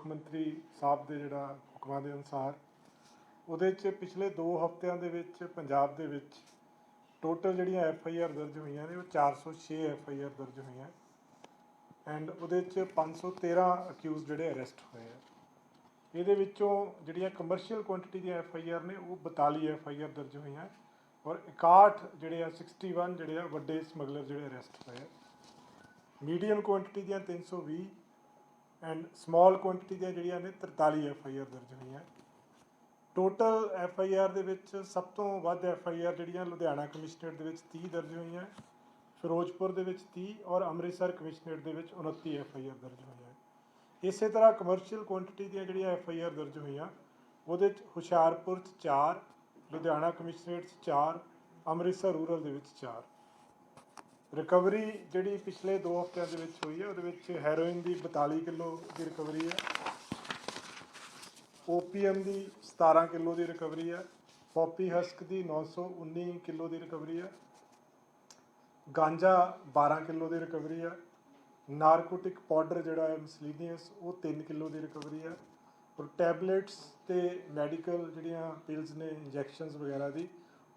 ਮੁੱਖ ਮੰਤਰੀ ਸਾਹਿਬ ਦੇ ਜਿਹੜਾ ਹੁਕਮਾਂ ਦੇ ਅਨੁਸਾਰ ਉਹਦੇ 'ਚ ਪਿਛਲੇ 2 ਹਫ਼ਤਿਆਂ ਦੇ ਵਿੱਚ ਪੰਜਾਬ ਦੇ ਵਿੱਚ ਟੋਟਲ ਜਿਹੜੀਆਂ FIR ਦਰਜ ਹੋਈਆਂ ਨੇ ਉਹ 406 FIR ਦਰਜ ਹੋਈਆਂ ਐਂਡ ਉਹਦੇ 'ਚ 513 ਅਕਿਊਜ਼ ਜਿਹੜੇ ਅਰੈਸਟ ਹੋਏ ਆ। ਇਹਦੇ ਵਿੱਚੋਂ ਜਿਹੜੀਆਂ ਕਮਰਸ਼ੀਅਲ ਕੁਆਂਟੀਟੀ ਦੀਆਂ FIR ਨੇ ਉਹ 42 FIR ਦਰਜ ਹੋਈਆਂ ਔਰ 61 ਜਿਹੜੇ ਆ 61 ਜਿਹੜੇ ਆ ਵੱਡੇ ਸਮਗਲਰ ਜਿਹੜੇ ਅਰੈਸਟ ਹੋਏ ਆ। ਮੀਡੀਅਮ ਕੁਆਂਟੀਟੀ ਦੀਆਂ 320 ਐਂਡ ਸਮਾਲ ਕੁਆਂਟੀਟੀ ਦੀਆਂ ਜਿਹੜੀਆਂ ਨੇ 43 FIR ਦਰਜ ਹੋਈਆਂ। ਟੋਟਲ FIR ਦੇ ਵਿੱਚ ਸਭ ਤੋਂ ਵੱਧ FIR ਜਿਹੜੀਆਂ ਲੁਧਿਆਣਾ ਕਮਿਸ਼ਨਰੇਟ ਦੇ ਵਿੱਚ 30 ਦਰਜ ਹੋਈਆਂ, ਫਿਰੋਜ਼ਪੁਰ ਦੇ ਵਿੱਚ 30 ਔਰ ਅੰਮ੍ਰਿਤਸਰ ਕਮਿਸ਼ਨਰੇਟ ਦੇ ਵਿੱਚ 29 FIR ਦਰਜ ਹੋਈਆਂ। ਇਸੇ ਤਰ੍ਹਾਂ ਕਮਰਸ਼ੀਅਲ ਕੁਆਂਟੀਟੀ ਦੀਆਂ ਜਿਹੜੀਆਂ FIR ਦਰਜ ਹੋਈਆਂ ਉਹਦੇ 'ਚ ਹੁਸ਼ਿਆਰਪੁਰ 'ਚ 4, ਲੁਧਿਆਣਾ ਕਮਿਸ਼ਨਰੇਟ 'ਚ 4, ਅੰਮ੍ਰਿਤਸਰ ਰੂਰਲ ਦੇ ਵਿੱਚ 4। ਰਿਕਵਰੀ ਜਿਹੜੀ ਪਿਛਲੇ 2 ਹਫ਼ਤਿਆਂ ਦੇ ਵਿੱਚ ਹੋਈ ਹੈ ਉਹਦੇ ਵਿੱਚ ਹੈਰੋਇਨ ਦੀ 42 ਕਿਲੋ ਦੀ ਰਿਕਵਰੀ ਹੈ, OPM ਦੀ 17 ਕਿਲੋ ਦੀ ਰਿਕਵਰੀ ਹੈ, ਪੌਪੀ ਹਸਕ ਦੀ 919 ਕਿਲੋ ਦੀ ਰਿਕਵਰੀ ਹੈ, ਗਾਂਜਾ 12 ਕਿਲੋ ਦੀ ਰਿਕਵਰੀ ਹੈ, ਨਾਰਕੋਟਿਕ ਪਾਊਡਰ ਜਿਹੜਾ ਹੈ ਮਿਸਲੀਨੀਅਸ ਉਹ 3 ਕਿਲੋ ਦੀ ਰਿਕਵਰੀ ਹੈ ਔਰ ਟੈਬਲੇਟਸ ਤੇ ਮੈਡੀਕਲ ਜਿਹੜੀਆਂ ਪਿਲਸ ਨੇ ਇੰਜੈਕਸ਼ਨਸ ਵਗੈਰਾ ਦੀ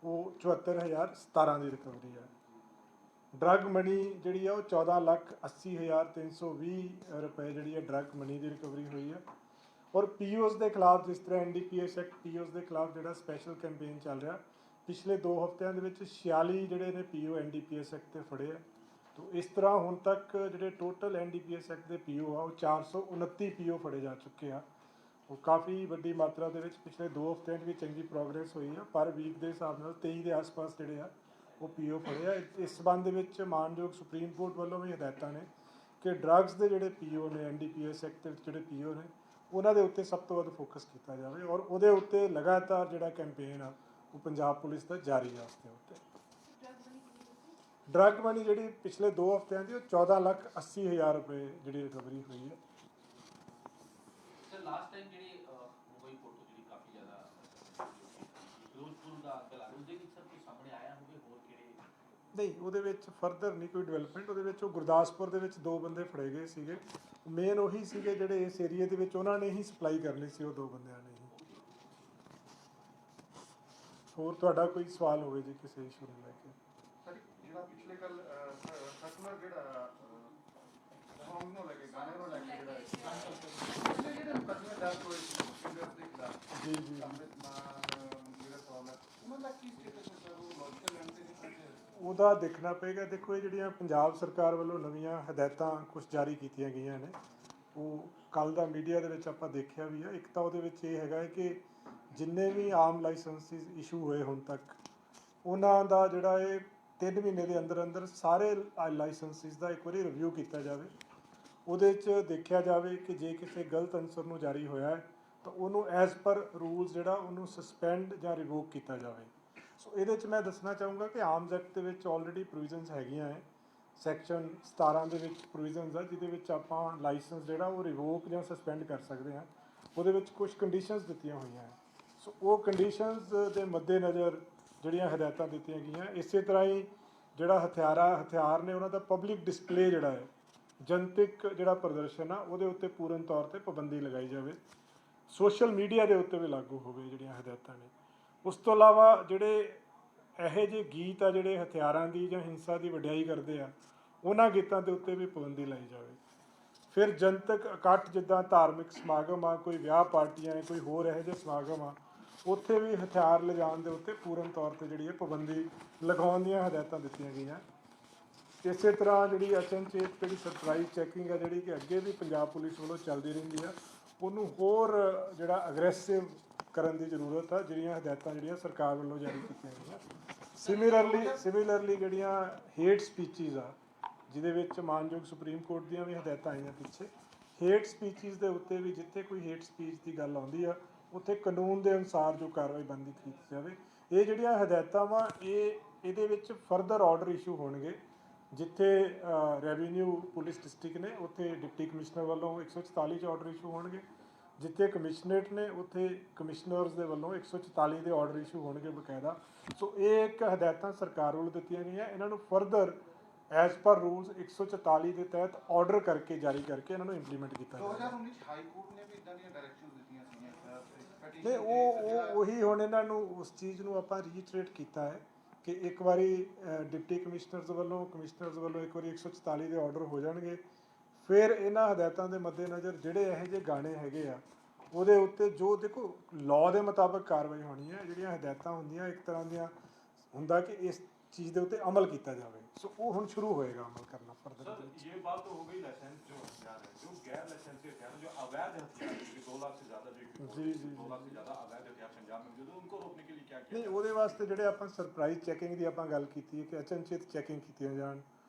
ਉਹ 74,017 ਦੀ ਰਿਕਵਰੀ ਹੈ। ਡਰੱਗ ਮਨੀ ਜਿਹੜੀ ਆ ਉਹ 14,80,320 ਰੁਪਏ ਜਿਹੜੀ ਹੈ ਡਰੱਗ ਮਨੀ ਦੀ ਰਿਕਵਰੀ ਹੋਈ ਹੈ ਔਰ POs ਦੇ ਖਿਲਾਫ ਜਿਸ ਤਰ੍ਹਾਂ NDPS ਐਕਟ POs ਦੇ ਖਿਲਾਫ ਜਿਹੜਾ ਸਪੈਸ਼ਲ ਕੈਂਪੇਨ ਚੱਲ ਰਿਹਾ ਪਿਛਲੇ 2 ਹਫ਼ਤਿਆਂ ਦੇ ਵਿੱਚ 46 ਜਿਹੜੇ ਨੇ PO NDPS ਐਕਟ 'ਤੇ ਫੜੇ ਆ। ਤੋ ਇਸ ਤਰ੍ਹਾਂ ਹੁਣ ਤੱਕ ਜਿਹੜੇ ਟੋਟਲ NDPS ਐਕਟ ਦੇ PO ਆ ਉਹ 429 PO ਫੜੇ ਜਾ ਚੁੱਕੇ ਆ। ਉਹ ਕਾਫੀ ਵੱਡੀ ਮਾਤਰਾ ਦੇ ਵਿੱਚ ਪਿਛਲੇ 2 ਹਫ਼ਤਿਆਂ 'ਚ ਵੀ ਚੰਗੀ ਪ੍ਰੋਗਰੈਸ ਹੋਈ ਆ। ਪਰ ਵੀਕ ਦੇ ਹਿਸਾਬ ਨਾਲ 23 ਦੇ ਆਸ-ਪਾਸ ਜਿਹੜੇ ਆ ਉਹ PO ਫੜੇ ਆ। ਇਸ ਸੰਬੰਧ ਦੇ ਵਿੱਚ ਮਾਨਯੋਗ ਸੁਪਰੀਮ ਕੋਰਟ ਵੱਲੋਂ ਵੀ ਹਦਾਇਤਾਂ ਨੇ ਕਿ ਡਰੱਗਸ ਦੇ ਜਿਹੜੇ PO ਨੇ NDPS ਐਕਟ ਦੇ ਵਿੱਚ ਜਿਹੜੇ PO ਨੇ ਉਹਨਾਂ ਦੇ ਉੱਤੇ ਸਭ ਤੋਂ ਵੱਧ ਫੋਕਸ ਕੀਤਾ ਜਾਵੇ ਔਰ ਉਹਦੇ ਉੱਤੇ ਲਗਾਤਾਰ ਜਿਹੜਾ ਕੈਂਪੇਨ ਆ ਉਹ ਪੰਜਾਬ ਪੁਲਿਸ ਦਾ ਜਾਰੀ ਆ। ਉਸ ਦੇ ਉੱਤੇ ਡਰੱਗ ਮਨੀ ਜਿਹੜੀ ਪਿਛਲੇ 2 ਹਫ਼ਤਿਆਂ ਦੀ ਉਹ 14,80,000 ਰੁਪਏ ਜਿਹੜੀ ਰਿਕਵਰੀ ਹੋਈ ਹੈ। ਸਰ ਲਾਸਟ ਟਾਈਮ ਜਿਹੜੀ ਮੁੰਬਈ ਕੋਰਟ ਤੋਂ ਜਿਹੜੀ ਕਾਫੀ ਜ਼ਿਆਦਾ ਫਿਰੋਜ਼ਪੁਰ ਦਾ ਅੰਕਲ ਆ ਉਹਦੇ ਵਿੱਚ ਸਰ ਕੋਈ ਸਾਹਮਣੇ ਆਇਆ ਹੋਵੇ ਹੋਰ ਕਿਹੜੇ ਨਹੀਂ ਉਹਦੇ ਵਿੱਚ ਫਰਦਰ ਨਹੀਂ ਕੋਈ ਡਿਵੈਲਪਮੈਂਟ। ਉਹਦੇ ਵਿੱਚ ਉਹ ਗੁਰਦਾਸਪੁਰ ਦੇ ਵਿੱਚ 2 ਬੰਦੇ ਫੜੇ ਗਏ ਸੀਗੇ, ਮੇਨ ਉਹੀ ਸੀਗੇ ਜਿਹੜੇ ਇਸ ਏਰੀਏ ਦੇ ਵਿੱਚ ਉਹਨਾਂ ਨੇ ਹੀ ਸਪਲਾਈ ਕਰਨੀ ਸੀ, ਉਹ 2 ਬੰਦਿਆਂ ਨੇ ਹੀ। ਹੋਰ ਤੁਹਾਡਾ ਕੋਈ ਸਵਾਲ ਹੋਵੇ ਜੀ ਕਿਸੇ ਇਸ਼ੂ ਨੂੰ ਲੈ ਕੇ? ਸਰ ਜਿਹੜਾ ਪਿਛਲੇ ਕੱਲ ਸਰਕੂਲਰ ਜਿਹੜਾ ਸੌਂਗ ਨੂੰ ਲੈ ਕੇ ਗਾਣੇ ਨੂੰ ਲੈ ਕੇ ਜਿਹੜਾ ਜਿਹੜੇ ਮੁਕੱਦਮੇ ਦਰਜ ਹੋਏ ਸਿੰਗਰਸ ਦੇ ਖਿਲਾਫ ਜੀ ਜੀ ਅੰਮ੍ਰਿਤ ਮਾਨ ਉਹਨਾਂ ਦਾ ਕੀ ਸਟੇਟਸ ਹੈ ਸਰ? ਉਹ ਲੌਜੀਕਲ ਲੈਣ ਤੇ ਉਹਦਾ ਦੇਖਣਾ ਪਏਗਾ। ਦੇਖੋ ਇਹ ਜਿਹੜੀਆਂ ਪੰਜਾਬ ਸਰਕਾਰ ਵੱਲੋਂ ਨਵੀਆਂ ਹਦਾਇਤਾਂ ਕੁਛ ਜਾਰੀ ਕੀਤੀਆਂ ਗਈਆਂ ਨੇ ਉਹ ਕੱਲ੍ਹ ਦਾ ਮੀਡੀਆ ਦੇ ਵਿੱਚ ਆਪਾਂ ਦੇਖਿਆ ਵੀ ਆ। ਇੱਕ ਤਾਂ ਉਹਦੇ ਵਿੱਚ ਇਹ ਹੈਗਾ ਹੈ ਕਿ ਜਿੰਨੇ ਵੀ ਆਮ ਲਾਇਸੈਂਸਿਸ ਇਸ਼ੂ ਹੋਏ ਹੁਣ ਤੱਕ ਉਹਨਾਂ ਦਾ ਜਿਹੜਾ ਇਹ 3 ਮਹੀਨੇ ਦੇ ਅੰਦਰ ਅੰਦਰ ਸਾਰੇ ਲਾਇਸੈਂਸਿਸ ਦਾ ਇੱਕ ਵਾਰੀ ਰਿਵਿਊ ਕੀਤਾ ਜਾਵੇ। ਉਹਦੇ 'ਚ ਦੇਖਿਆ ਜਾਵੇ ਕਿ ਜੇ ਕਿਸੇ ਗਲਤ ਅਨਸਰ ਨੂੰ ਜਾਰੀ ਹੋਇਆ ਹੈ ਤਾਂ ਉਹਨੂੰ ਐਜ਼ ਪਰ ਰੂਲਸ ਜਿਹੜਾ ਉਹਨੂੰ ਸਸਪੈਂਡ ਜਾਂ ਰਿਵੋਕ ਕੀਤਾ ਜਾਵੇ। ਸੋ ਇਹਦੇ 'ਚ ਮੈਂ ਦੱਸਣਾ ਚਾਹੂੰਗਾ ਕਿ ਆਰਮਜ਼ ਐਕਟ ਦੇ ਵਿੱਚ ਆਲਰੇਡੀ ਪ੍ਰੋਵੀਜ਼ਨਸ ਹੈਗੀਆਂ ਹੈ। ਸੈਕਸ਼ਨ 17 ਦੇ ਵਿੱਚ ਪ੍ਰੋਵੀਜ਼ਨਸ ਆ ਜਿਹਦੇ ਵਿੱਚ ਆਪਾਂ ਲਾਇਸੈਂਸ ਜਿਹੜਾ ਉਹ ਰਿਵੋਕ ਜਾਂ ਸਸਪੈਂਡ ਕਰ ਸਕਦੇ ਹਾਂ। ਉਹਦੇ ਵਿੱਚ ਕੁਝ ਕੰਡੀਸ਼ਨਸ ਦਿੱਤੀਆਂ ਹੋਈਆਂ ਹੈ। ਸੋ ਉਹ ਕੰਡੀਸ਼ਨਸ ਦੇ ਮੱਦੇਨਜ਼ਰ ਜਿਹੜੀਆਂ ਹਦਾਇਤਾਂ ਦਿੱਤੀਆਂ ਗਈਆਂ। ਇਸੇ ਤਰ੍ਹਾਂ ਹੀ ਜਿਹੜਾ ਹਥਿਆਰ ਨੇ ਉਹਨਾਂ ਦਾ ਪਬਲਿਕ ਡਿਸਪਲੇ ਜਿਹੜਾ ਹੈ ਜਨਤਕ ਜਿਹੜਾ ਪ੍ਰਦਰਸ਼ਨ ਆ ਉਹਦੇ ਉੱਤੇ ਪੂਰਨ ਤੌਰ 'ਤੇ ਪਾਬੰਦੀ ਲਗਾਈ ਜਾਵੇ। ਸੋਸ਼ਲ ਮੀਡੀਆ ਦੇ ਉੱਤੇ ਵੀ ਲਾਗੂ ਹੋਵੇ ਜਿਹੜੀਆਂ ਹਦਾਇਤਾਂ ਨੇ। ਉਸ ਤੋਂ ਇਲਾਵਾ ਜਿਹੜੇ ਇਹੋ ਜਿਹੇ ਗੀਤ ਆ ਜਿਹੜੇ ਹਥਿਆਰਾਂ ਦੀ ਜਾਂ ਹਿੰਸਾ ਦੀ ਵਡਿਆਈ ਕਰਦੇ ਆ ਉਹਨਾਂ ਗੀਤਾਂ ਦੇ ਉੱਤੇ ਵੀ ਪਾਬੰਦੀ ਲਾਈ ਜਾਵੇ। ਫਿਰ ਜਨਤਕ ਇਕੱਠ ਜਿੱਦਾਂ ਧਾਰਮਿਕ ਸਮਾਗਮ ਆ, ਕੋਈ ਵਿਆਹ ਪਾਰਟੀਆਂ, ਕੋਈ ਹੋਰ ਇਹੋ ਜਿਹੇ ਸਮਾਗਮ ਆ ਉੱਥੇ ਵੀ ਹਥਿਆਰ ਲਿਜਾਣ ਦੇ ਉੱਤੇ ਪੂਰਨ ਤੌਰ 'ਤੇ ਜਿਹੜੀ ਹੈ ਪਾਬੰਦੀ ਲਗਾਉਣ ਦੀਆਂ ਹਦਾਇਤਾਂ ਦਿੱਤੀਆਂ ਗਈਆਂ। ਇਸੇ ਤਰ੍ਹਾਂ ਜਿਹੜੀ ਅਚਨਚੇਤ ਜਿਹੜੀ ਸਰਪ੍ਰਾਈਜ਼ ਚੈਕਿੰਗ ਆ ਜਿਹੜੀ ਕਿ ਅੱਗੇ ਵੀ ਪੰਜਾਬ ਪੁਲਿਸ ਵੱਲੋਂ ਚੱਲਦੀ ਰਹਿੰਦੀ ਆ ਉਹਨੂੰ ਹੋਰ ਜਿਹੜਾ ਅਗਰੈਸਿਵ ਕਰਨ ਦੀ ਜ਼ਰੂਰਤ ਆ। ਜਿਹੜੀਆਂ ਹਦਾਇਤਾਂ ਜਿਹੜੀਆਂ ਸਰਕਾਰ ਵੱਲੋਂ ਜਾਰੀ ਕੀਤੀਆਂ ਗਈਆਂ। ਸਿਮਿਲਰਲੀ ਜਿਹੜੀਆਂ ਹੇਟ ਸਪੀਚਿਸ ਆ ਜਿਹਦੇ ਵਿੱਚ ਮਾਨਯੋਗ ਸੁਪਰੀਮ ਕੋਰਟ ਦੀਆਂ ਵੀ ਹਦਾਇਤਾਂ ਆਈਆਂ ਪਿੱਛੇ। ਹੇਟ ਸਪੀਚਿਸ ਦੇ ਉੱਤੇ ਵੀ ਜਿੱਥੇ ਕੋਈ ਹੇਟ ਸਪੀਚ ਦੀ ਗੱਲ ਆਉਂਦੀ ਆ ਉੱਥੇ ਕਾਨੂੰਨ ਦੇ ਅਨੁਸਾਰ ਜੋ ਕਾਰਵਾਈ ਬਣਦੀ ਕੀਤੀ ਜਾਵੇ। ਇਹ ਜਿਹੜੀਆਂ ਹਦਾਇਤਾਂ ਵਾ ਇਹਦੇ ਵਿੱਚ ਫਰਦਰ ਆਰਡਰ ਇਸ਼ੂ ਹੋਣਗੇ। ਜਿੱਥੇ ਰੈਵਨਿਊ ਪੁਲਿਸ ਡਿਸਟ੍ਰਿਕਟ ਨੇ ਉੱਥੇ ਡਿਪਟੀ ਕਮਿਸ਼ਨਰ ਵੱਲੋਂ 144 'ਚ ਆਰਡਰ ਇਸ਼ੂ ਹੋਣਗੇ। ਜਿੱਥੇ ਕਮਿਸ਼ਨਰੇਟ ਨੇ ਉੱਥੇ ਕਮਿਸ਼ਨਰਸ ਦੇ ਵੱਲੋਂ 144 ਦੇ ਆਰਡਰ ਇਸ਼ੂ ਹੋਣਗੇ ਬਕਾਇਦਾ। ਸੋ ਇਹ ਇੱਕ ਹਦਾਇਤਾਂ ਸਰਕਾਰ ਵੱਲੋਂ ਦਿੱਤੀਆਂ ਗਈਆਂ। ਇਹਨਾਂ ਨੂੰ ਫਰਦਰ ਐਜ਼ ਪਰ ਰੂਲਸ 144 ਦੇ ਤਹਿਤ ਆਰਡਰ ਕਰਕੇ ਜਾਰੀ ਕਰਕੇ ਇਹਨਾਂ ਨੂੰ ਇੰਪਲੀਮੈਂਟ ਕੀਤਾ ਜਾਏਗਾ। 2019 ਚ ਹਾਈ ਕੋਰਟ ਨੇ ਵੀ ਇਦਾਂ ਦੀਆਂ ਡਾਇਰੈਕਸ਼ਨਸ ਦਿੱਤੀਆਂ ਸੀਗੀਆਂ petition ਨਹੀਂ ਤੇ ਉਹੀ ਹੁਣ ਇਹਨਾਂ ਨੂੰ ਉਸ ਚੀਜ਼ ਨੂੰ ਆਪਾਂ ਰੀਟਰੇਟ ਕੀਤਾ ਹੈ ਕਿ ਇੱਕ ਵਾਰੀ ਡਿਪਟੀ ਕਮਿਸ਼ਨਰਸ ਵੱਲੋਂ ਇੱਕ ਵਾਰੀ 144 ਦੇ ਆਰਡਰ ਹੋ ਜਾਣਗੇ, ਫਿਰ ਇਹਨਾਂ ਹਦਾਇਤਾਂ ਦੇ ਮੱਦੇਨਜ਼ਰ ਜਿਹੜੇ ਇਹੋ ਜਿਹੇ ਗਾਣੇ ਹੈਗੇ ਆ ਉਹਦੇ ਉੱਤੇ ਜੋ ਦੇਖੋ ਲਾਅ ਦੇ ਮੁਤਾਬਕ ਕਾਰਵਾਈ ਹੋਣੀ ਹੈ। ਜਿਹੜੀਆਂ ਹਦਾਇਤਾਂ ਹੁੰਦੀਆਂ ਇੱਕ ਤਰ੍ਹਾਂ ਦੀਆਂ ਹੁੰਦਾ ਕਿ ਇਸ ਚੀਜ਼ ਦੇ ਉੱਤੇ ਅਮਲ ਕੀਤਾ ਜਾਵੇ, ਸੋ ਉਹ ਹੁਣ ਸ਼ੁਰੂ ਹੋਏਗਾ ਅਮਲ करना फर्दर। सर ये बात तो हो गई लाइसेंस जो हथियार है, जो गैर लाइसेंसी हथियार है, जो अवैध हथियार है, 2 लाख से ज़्यादा जो जी। 2 लाख से ज़्यादा अवैध हथियार पंजाब में मौजूद है, उनको रोकने के लिए क्या ਨਹੀਂ किया? ਉਹਦੇ ਵਾਸਤੇ ਜਿਹੜੇ ਆਪਾਂ ਸਰਪ੍ਰਾਈਜ਼ ਚੈਕਿੰਗ ਦੀ ਆਪਾਂ ਗੱਲ ਕੀਤੀ ਹੈ ਕਿ ਅਚਨਚੇਤ ਚੈਕਿੰਗ ਕੀਤੀਆਂ ਜਾਣ।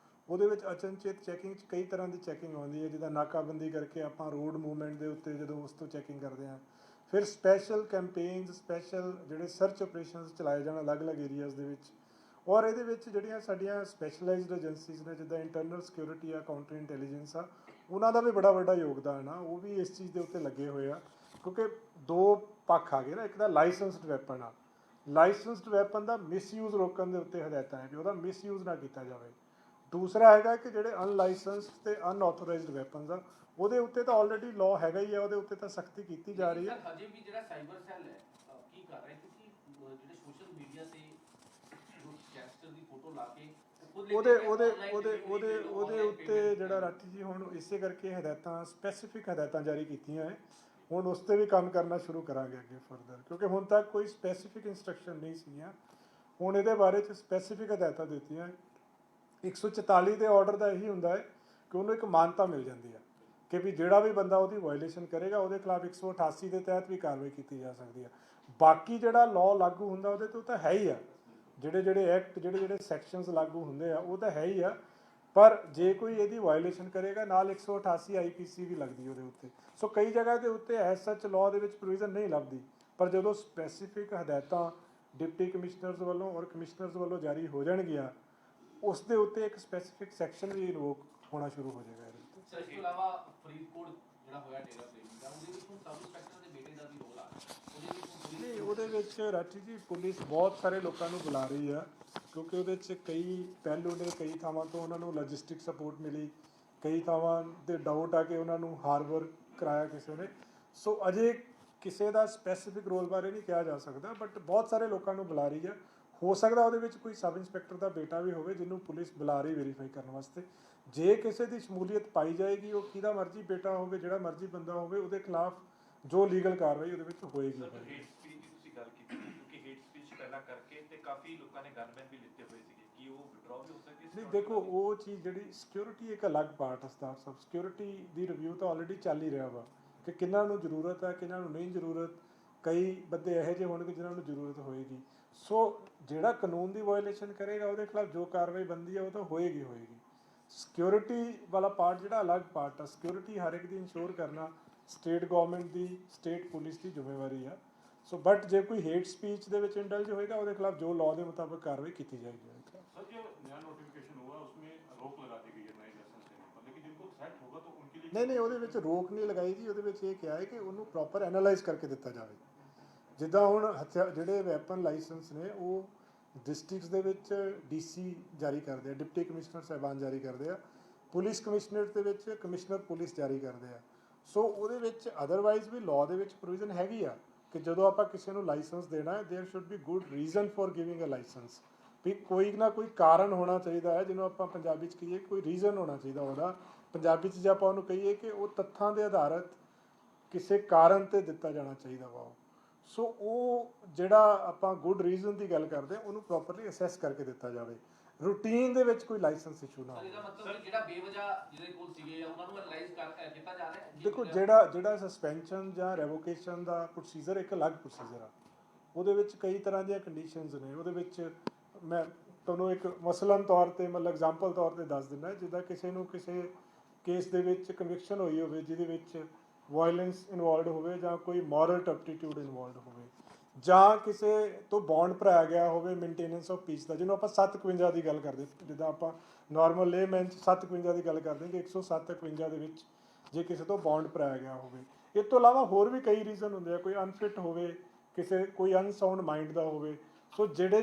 ਉਹਦੇ ਵਿੱਚ ਅਚਨਚੇਤ ਚੈਕਿੰਗ 'ਚ ਕਈ ਤਰ੍ਹਾਂ ਦੀ ਚੈਕਿੰਗ ਆਉਂਦੀ ਹੈ, ਜਿੱਦਾਂ ਨਾਕਾਬੰਦੀ ਕਰਕੇ ਆਪਾਂ ਰੋਡ ਮੂਵਮੈਂਟ ਦੇ ਉੱਤੇ ਜਦੋਂ ਉਸ ਤੋਂ ਚੈਕਿੰਗ ਕਰਦੇ ਹਾਂ। ਫਿਰ ਸਪੈਸ਼ਲ ਕੈਂਪੇਨਸ, ਸਪੈਸ਼ਲ ਜਿਹੜੇ ਸਰਚ ਆਪਰੇਸ਼ਨਸ ਚਲਾਏ ਜਾਣ ਅਲੱਗ-ਅਲੱਗ ਏਰੀਆਜ਼ ਦੇ ਵਿੱਚ। ਔਰ ਇਹਦੇ ਵਿੱਚ ਜਿਹੜੀਆਂ ਸਾਡੀਆਂ ਸਪੈਸ਼ਲਾਈਜ਼ਡ ਏਜੰਸੀਜ਼ ਨੇ ਜਿੱਦਾਂ ਇੰਟਰਨਲ ਸਿਕਿਉਰਿਟੀ ਆ, ਕਾਊਂਟਰ ਇੰਟੈਲੀਜੈਂਸ ਆ, ਉਹਨਾਂ ਦਾ ਵੀ ਬੜਾ ਵੱਡਾ ਯੋਗਦਾਨ ਆ। ਉਹ ਵੀ ਇਸ ਚੀਜ਼ ਦੇ ਉੱਤੇ ਲੱਗੇ ਹੋਏ ਆ ਕਿਉਂਕਿ ਦੋ ਪੱਖ ਆ ਗਏ ਨਾ, ਇੱਕ ਤਾਂ ਲਾਇਸੈਂਸਡ ਵੈਪਨ ਆ। ਲਾਇਸੈਂਸਡ ਵੈਪਨ ਦਾ ਮਿਸਯੂਜ਼ ਰੋਕਣ ਦੇ ਉੱਤੇ ਹਦਾਇਤਾਂ ਹੈ ਕਿ ਉਹਦਾ ਮਿਸਯੂਜ਼ ਨਾ ਕੀਤਾ ਜਾਵੇ। ਦੂਸਰਾ ਹੈਗਾ ਕਿ ਜਿਹੜੇ ਅਨਲਾਇਸੈਂਸਡ ਤੇ ਅਨਆਥੋਰਾਈਜ਼ਡ ਵੈਪਨਸ ਆ ਉਹਦੇ ਉੱਤੇ ਤਾਂ ਆਲਰੇਡੀ ਲਾਅ ਹੈਗਾ ਹੀ ਆ, ਉਹਦੇ ਉੱਤੇ ਤਾਂ ਸਖਤੀ ਕੀਤੀ ਜਾ ਰਹੀ ਹੈ। ਸਰ ਹਜੇ ਵੀ ਜਿਹੜਾ ਸਾਈਬਰ ਸੈੱਲ ਹੈ ਕੀ ਕਰ ਰਿਹਾ, ਕਿਉਂਕਿ ਜਿਹੜੇ ਸੋਸ਼ਲ ਮੀਡੀਆ ਤੇ ਜੋ ਗੈਂਗਸਟਰ ਦੀ ਫੋਟੋ ਲਾ ਕੇ ਉਹਦੇ ਉੱਤੇ ਜਿਹੜਾ ਰਾਠੀ ਜੀ ਹੁਣ ਇਸੇ ਕਰਕੇ ਹਦਾਇਤਾਂ ਸਪੈਸੀਫਿਕ ਹਦਾਇਤਾਂ ਜਾਰੀ ਕੀਤੀਆਂ ਹੈ। ਹੁਣ ਉਸ 'ਤੇ ਵੀ ਕੰਮ ਕਰਨਾ ਸ਼ੁਰੂ ਕਰਾਂਗੇ ਅੱਗੇ ਫਰਦਰ, ਕਿਉਂਕਿ ਹੁਣ ਤੱਕ ਕੋਈ ਸਪੈਸੀਫਿਕ ਇੰਸਟਰਕਸ਼ਨ ਨਹੀਂ ਸੀਗੀਆਂ। ਹੁਣ ਇਹਦੇ ਬਾਰੇ 'ਚ ਸਪੈਸੀਫਿਕ ਹਦਾਇਤਾਂ ਦਿੱਤੀਆਂ। 144 ਦੇ ਆਰਡਰ ਦਾ ਇਹੀ ਹੁੰਦਾ ਹੈ ਕਿ ਉਹਨੂੰ ਇੱਕ ਮਾਨਤਾ ਮਿਲ ਜਾਂਦੀ ਹੈ ਕਿ ਵੀ ਜਿਹੜਾ ਵੀ ਬੰਦਾ ਉਹਦੀ ਵਾਇਲੇਸ਼ਨ ਕਰੇਗਾ ਉਹਦੇ ਖਿਲਾਫ 188 ਦੇ ਤਹਿਤ ਵੀ ਕਾਰਵਾਈ ਕੀਤੀ ਜਾ ਸਕਦੀ ਹੈ। ਬਾਕੀ ਜਿਹੜਾ ਲਾਅ ਲਾਗੂ ਹੁੰਦਾ ਉਹਦੇ ਤੋਂ ਤਾਂ ਹੈ ਹੀ ਆ, ਜਿਹੜੇ ਐਕਟ ਜਿਹੜੇ ਸੈਕਸ਼ਨਸ ਲਾਗੂ ਹੁੰਦੇ ਆ ਉਹ ਤਾਂ ਹੈ ਹੀ ਆ, ਪਰ ਜੇ ਕੋਈ ਇਹਦੀ ਵਾਇਲੇਸ਼ਨ ਕਰੇਗਾ ਨਾਲ 188 ਆਈਪੀਸੀ ਵੀ ਲੱਗਦੀ ਉਹਦੇ ਉੱਤੇ। ਸੋ ਕਈ ਜਗ੍ਹਾ ਦੇ ਉੱਤੇ ਐਸ ਸੱਚ ਲਾਅ ਦੇ ਵਿੱਚ ਪ੍ਰੋਵੀਜ਼ਨ ਨਹੀਂ ਲੱਭਦੀ, ਪਰ ਜਦੋਂ ਸਪੈਸੀਫਿਕ ਹਦਾਇਤਾਂ ਡਿਪਟੀ ਕਮਿਸ਼ਨਰਸ ਵੱਲੋਂ ਔਰ ਕਮਿਸ਼ਨਰਸ ਵੱਲੋਂ ਜਾਰੀ ਹੋ ਜਾਣਗੀਆਂ ਉਸ ਦੇ ਉੱਤੇ ਇੱਕ ਸਪੈਸੀਫਿਕ ਸੈਕਸ਼ਨ ਵੀ ਇਨਵੋਕ ਹੋਣਾ ਸ਼ੁਰੂ ਹੋ ਜਾਏਗਾ ਇਹਦੇ ਉੱਤੇ। ਸਰ ਇਸ ਤੋਂ ਇਲਾਵਾ ਫਰੀਦਕੋਟ ਜਿਹੜਾ ਹੋਇਆ ਡੇਰਾ ਪ੍ਰੇਮੀ ਦਾ, ਉਹਦੇ ਵਿੱਚ ਹੁਣ ਸਬ ਇੰਸਪੈਕਟਰ ਦੇ ਬੇਟੇ ਦਾ ਵੀ ਰੋਲ ਆ ਨਹੀਂ ਉਹਦੇ ਵਿੱਚ ਰਾਠੀ ਜੀ ਪੁਲਿਸ ਬਹੁਤ ਸਾਰੇ ਲੋਕਾਂ ਨੂੰ ਬੁਲਾ ਰਹੀ ਆ ਕਿਉਂਕਿ ਉਹਦੇ 'ਚ ਕਈ ਪਹਿਲੂ ਨੇ, ਕਈ ਥਾਵਾਂ ਤੋਂ ਉਹਨਾਂ ਨੂੰ ਲੌਜਿਸਟਿਕ ਸਪੋਰਟ ਮਿਲੀ, ਕਈ ਥਾਵਾਂ ਦੇ ਡਾਊਟ ਆ ਕਿ ਉਹਨਾਂ ਨੂੰ ਹਾਰਬਰ ਕਰਾਇਆ ਕਿਸੇ ਨੇ। ਸੋ ਅਜੇ ਕਿਸੇ ਦਾ ਸਪੈਸੀਫਿਕ ਰੋਲ ਬਾਰੇ ਨਹੀਂ ਕਿਹਾ ਜਾ ਸਕਦਾ, ਬਟ ਬਹੁਤ ਸਾਰੇ ਲੋਕਾਂ ਨੂੰ ਬੁਲਾ ਰਹੀ ਆ। ਹੋ ਸਕਦਾ ਉਹਦੇ ਵਿੱਚ ਕੋਈ ਸਬ ਇੰਸਪੈਕਟਰ ਦਾ ਬੇਟਾ ਵੀ ਹੋਵੇ ਜਿਹਨੂੰ ਪੁਲਿਸ ਬੁਲਾ ਰਹੀ ਵੈਰੀਫਾਈ ਕਰਨ ਵਾਸਤੇ। ਜੇ ਕਿਸੇ ਦੀ ਸ਼ਮੂਲੀਅਤ ਪਾਈ ਜਾਏਗੀ, ਉਹ ਕਿਹਦਾ ਮਰਜ਼ੀ ਬੇਟਾ ਹੋਵੇ, ਜਿਹੜਾ ਮਰਜ਼ੀ ਬੰਦਾ ਹੋਵੇ, ਉਹਦੇ ਖਿਲਾਫ ਜੋ ਲੀਗਲ ਕਾਰਵਾਈ ਉਹਦੇ ਵਿੱਚ ਹੋਏਗੀ। ਸਰ ਹੇਟ ਸਪੀਚ ਦੀ ਤੁਸੀਂ ਗੱਲ ਕੀਤੀ ਕਿਉਂਕਿ ਹੇਟ ਸਪੀਚ ਪਹਿਲਾਂ ਕਰਕੇ ਤੇ ਕਾਫੀ ਲੋਕਾਂ ਨੇ ਗਨਮੈਨ ਵੀ ਲਿੱਤੇ ਹੋਏ ਸੀਗੇ, ਕੀ ਉਹ ਵਿਡਰਾਅ ਵੀ ਹੋ ਸਕਦੀ ਸੀ? ਨਹੀਂ ਦੇਖੋ ਉਹ ਚੀਜ਼ ਜਿਹੜੀ ਸਿਕਿਉਰਿਟੀ ਇੱਕ ਅਲੱਗ ਪਾਰਟ ਹੈ। ਸਟਾਫ ਸਬ ਸਿਕਿਉਰਿਟੀ ਦੀ ਰਿਵਿਊ ਤਾਂ ਆਲਰੇਡੀ ਚੱਲ ਹੀ ਰਿਹਾ ਵਾ ਕਿ ਕਿਹਨਾਂ ਨੂੰ ਜ਼ਰੂਰਤ ਹੈ, ਕਿਹਨਾਂ ਨੂੰ ਨਹੀਂ ਜ਼ਰੂਰਤ। ਕਈ ਬੰਦੇ ਇਹੋ ਜਿਹੇ ਹੋਣਗੇ ਜਿਨ੍ਹਾਂ ਨੂੰ ਜ਼ਰੂਰਤ ਹੋਏਗੀ। ਸੋ ਜਿਹੜਾ ਕਾਨੂੰਨ ਦੀ ਵਾਇਲੇਸ਼ਨ ਕਰੇਗਾ ਉਹਦੇ ਖਿਲਾਫ ਜੋ ਕਾਰਵਾਈ ਬਣਦੀ ਹੈ ਉਹ ਤਾਂ ਹੋਏਗੀ। ਸਿਕਿਉਰਿਟੀ ਵਾਲਾ ਪਾਰਟ ਜਿਹੜਾ ਅਲੱਗ ਪਾਰਟ ਆ। ਸਿਕਿਉਰਿਟੀ ਹਰ ਇੱਕ ਦੀ ਇੰਸ਼ੋਰ ਕਰਨਾ ਸਟੇਟ ਗਵਰਨਮੈਂਟ ਦੀ, ਸਟੇਟ ਪੁਲਿਸ ਦੀ ਜ਼ਿੰਮੇਵਾਰੀ ਆ। ਸੋ ਬਟ ਜੇ ਕੋਈ ਹੇਟ ਸਪੀਚ ਦੇ ਵਿੱਚ ਇੰਡਲਜ ਹੋਏਗਾ ਉਹਦੇ ਖਿਲਾਫ ਜੋ ਲਾਅ ਦੇ ਮੁਤਾਬਕ ਕਾਰਵਾਈ ਕੀਤੀ ਜਾਏਗੀ। सर जो नया नोटिफिकेशन हुआ उसमें रोक लगा दी गई है नए लाइसेंस लेने पर, लेकिन जिनको थ्रेट होगा तो उनके लिए ਨਹੀਂ ਉਹਦੇ ਵਿੱਚ ਰੋਕ ਨਹੀਂ ਲਗਾਈ ਜੀ। ਉਹਦੇ ਵਿੱਚ ਇਹ ਕਿਹਾ ਹੈ ਕਿ ਉਹਨੂੰ ਪ੍ਰੋਪਰ ਐਨਾਲਾਈਜ਼ ਕਰਕੇ ਦਿੱਤਾ ਜਾਵੇ। ਜਿੱਦਾਂ ਹੁਣ ਜਿਹੜੇ ਵੈਪਨ ਲਾਇਸੈਂਸ ਨੇ ਉਹ ਡਿਸਟ੍ਰਿਕਟਸ ਦੇ ਵਿੱਚ ਡੀਸੀ ਜਾਰੀ ਕਰਦੇ ਆ, ਡਿਪਟੀ ਕਮਿਸ਼ਨਰ ਸਾਹਿਬਾਨ ਜਾਰੀ ਕਰਦੇ ਆ, ਪੁਲਿਸ ਕਮਿਸ਼ਨਰੇਟ ਦੇ ਵਿੱਚ ਕਮਿਸ਼ਨਰ ਪੁਲਿਸ ਜਾਰੀ ਕਰਦੇ ਆ। ਸੋ ਉਹਦੇ ਵਿੱਚ ਅਦਰਵਾਈਜ਼ ਵੀ ਲਾਅ ਦੇ ਵਿੱਚ ਪ੍ਰੋਵੀਜ਼ਨ ਹੈਗੀ ਆ ਕਿ ਜਦੋਂ ਆਪਾਂ ਕਿਸੇ ਨੂੰ ਲਾਇਸੈਂਸ ਦੇਣਾ ਹੈ there should be good reason for giving a licence. ਵੀ ਕੋਈ ਨਾ ਕੋਈ ਕਾਰਨ ਹੋਣਾ ਚਾਹੀਦਾ ਹੈ, ਜਿਹਨੂੰ ਆਪਾਂ ਪੰਜਾਬੀ 'ਚ ਕਹੀਏ ਕੋਈ ਰੀਜ਼ਨ ਹੋਣਾ ਚਾਹੀਦਾ ਉਹਦਾ। ਪੰਜਾਬੀ 'ਚ ਜੇ ਆਪਾਂ ਉਹਨੂੰ ਕਹੀਏ ਕਿ ਉਹ ਤੱਥਾਂ ਦੇ ਆਧਾਰਿਤ ਕਿਸੇ ਕਾਰਨ 'ਤੇ ਦਿੱਤਾ ਜਾਣਾ ਚਾਹੀਦਾ ਵਾ। ਸੋ ਉਹ ਜਿਹੜਾ ਆਪਾਂ ਗੁੱਡ ਰੀਜ਼ਨ ਦੀ ਗੱਲ ਕਰਦੇ ਉਹਨੂੰ ਪ੍ਰੋਪਰਲੀ ਅਸੈਸ ਕਰਕੇ ਦਿੱਤਾ ਜਾਵੇ। ਰੂਟੀਨ ਦੇ ਵਿੱਚ ਕੋਈ ਲਾਇਸੈਂਸ ਇਸ਼ੂ ਨਾ ਸਰ ਹੋਵੇ। ਇਹਦਾ ਮਤਲਬ ਕਿ ਜਿਹੜਾ ਬੇਵਜ੍ਹਾ ਜਿਹਦੇ ਕੋਲ ਸੀਗੇ ਉਹਨਾਂ ਨੂੰ ਐਨਲਾਈਜ਼ ਕੀਤਾ ਜਾ ਰਿਹਾ ਹੈ। ਦੇਖੋ ਜਿਹੜਾ ਸਸਪੈਂਸ਼ਨ ਜਾਂ ਰੈਵੋਕੇਸ਼ਨ ਦਾ ਪ੍ਰੋਸੀਜਰ ਇੱਕ ਅਲੱਗ ਪ੍ਰੋਸੀਜਰ ਆ। ਉਹਦੇ ਵਿੱਚ ਕਈ ਤਰ੍ਹਾਂ ਦੀਆਂ ਕੰਡੀਸ਼ਨਸ ਨੇ। ਉਹਦੇ ਵਿੱਚ ਮੈਂ ਤੁਹਾਨੂੰ ਇੱਕ ਮਸਲਨ ਤੌਰ 'ਤੇ ਮਤਲਬ ਐਗਜ਼ਾਮਪਲ ਤੌਰ 'ਤੇ ਦੱਸ ਦਿੰਦਾ, ਜਿੱਦਾਂ ਕਿਸੇ ਨੂੰ ਕਿਸੇ ਕੇਸ ਦੇ ਵਿੱਚ ਕਨਵਿਕਸ਼ਨ ਹੋਈ ਹੋਵੇ ਜਿਹਦੇ ਵਿੱਚ ਵਾਇਲੈਂਸ ਇਨਵੋਲਵਡ ਹੋਵੇ ਜਾਂ ਕੋਈ ਮੋਰਲ ਟਰਪਟੀਟਿਊਡ ਇਨਵੋਲਵਡ ਹੋਵੇ, ਜਾਂ ਕਿਸੇ ਤੋਂ ਬੌਂਡ ਭਰਾਇਆ ਗਿਆ ਹੋਵੇ ਮੇਨਟੇਨੈਂਸ ਆਫ ਪੀਸ ਦਾ, ਜਿਹਨੂੰ ਆਪਾਂ 751 ਦੀ ਗੱਲ ਕਰਦੇ, ਜਿੱਦਾਂ ਆਪਾਂ ਨਾਰਮਲ ਲੇਮੈਨ 'ਚ 751 ਦੀ ਗੱਲ ਕਰਦੇ ਕਿ 107-51 ਦੇ ਵਿੱਚ ਜੇ ਕਿਸੇ ਤੋਂ ਬੌਂਡ ਭਰਾਇਆ ਗਿਆ ਹੋਵੇ। ਇਹ ਤੋਂ ਇਲਾਵਾ ਹੋਰ ਵੀ ਕਈ ਰੀਜ਼ਨ ਹੁੰਦੇ ਆ, ਕੋਈ ਅਨਫਿਟ ਹੋਵੇ, ਕੋਈ ਅਨਸਾਊਂਡ ਮਾਈਂਡ ਦਾ ਹੋਵੇ। ਸੋ ਜਿਹੜੇ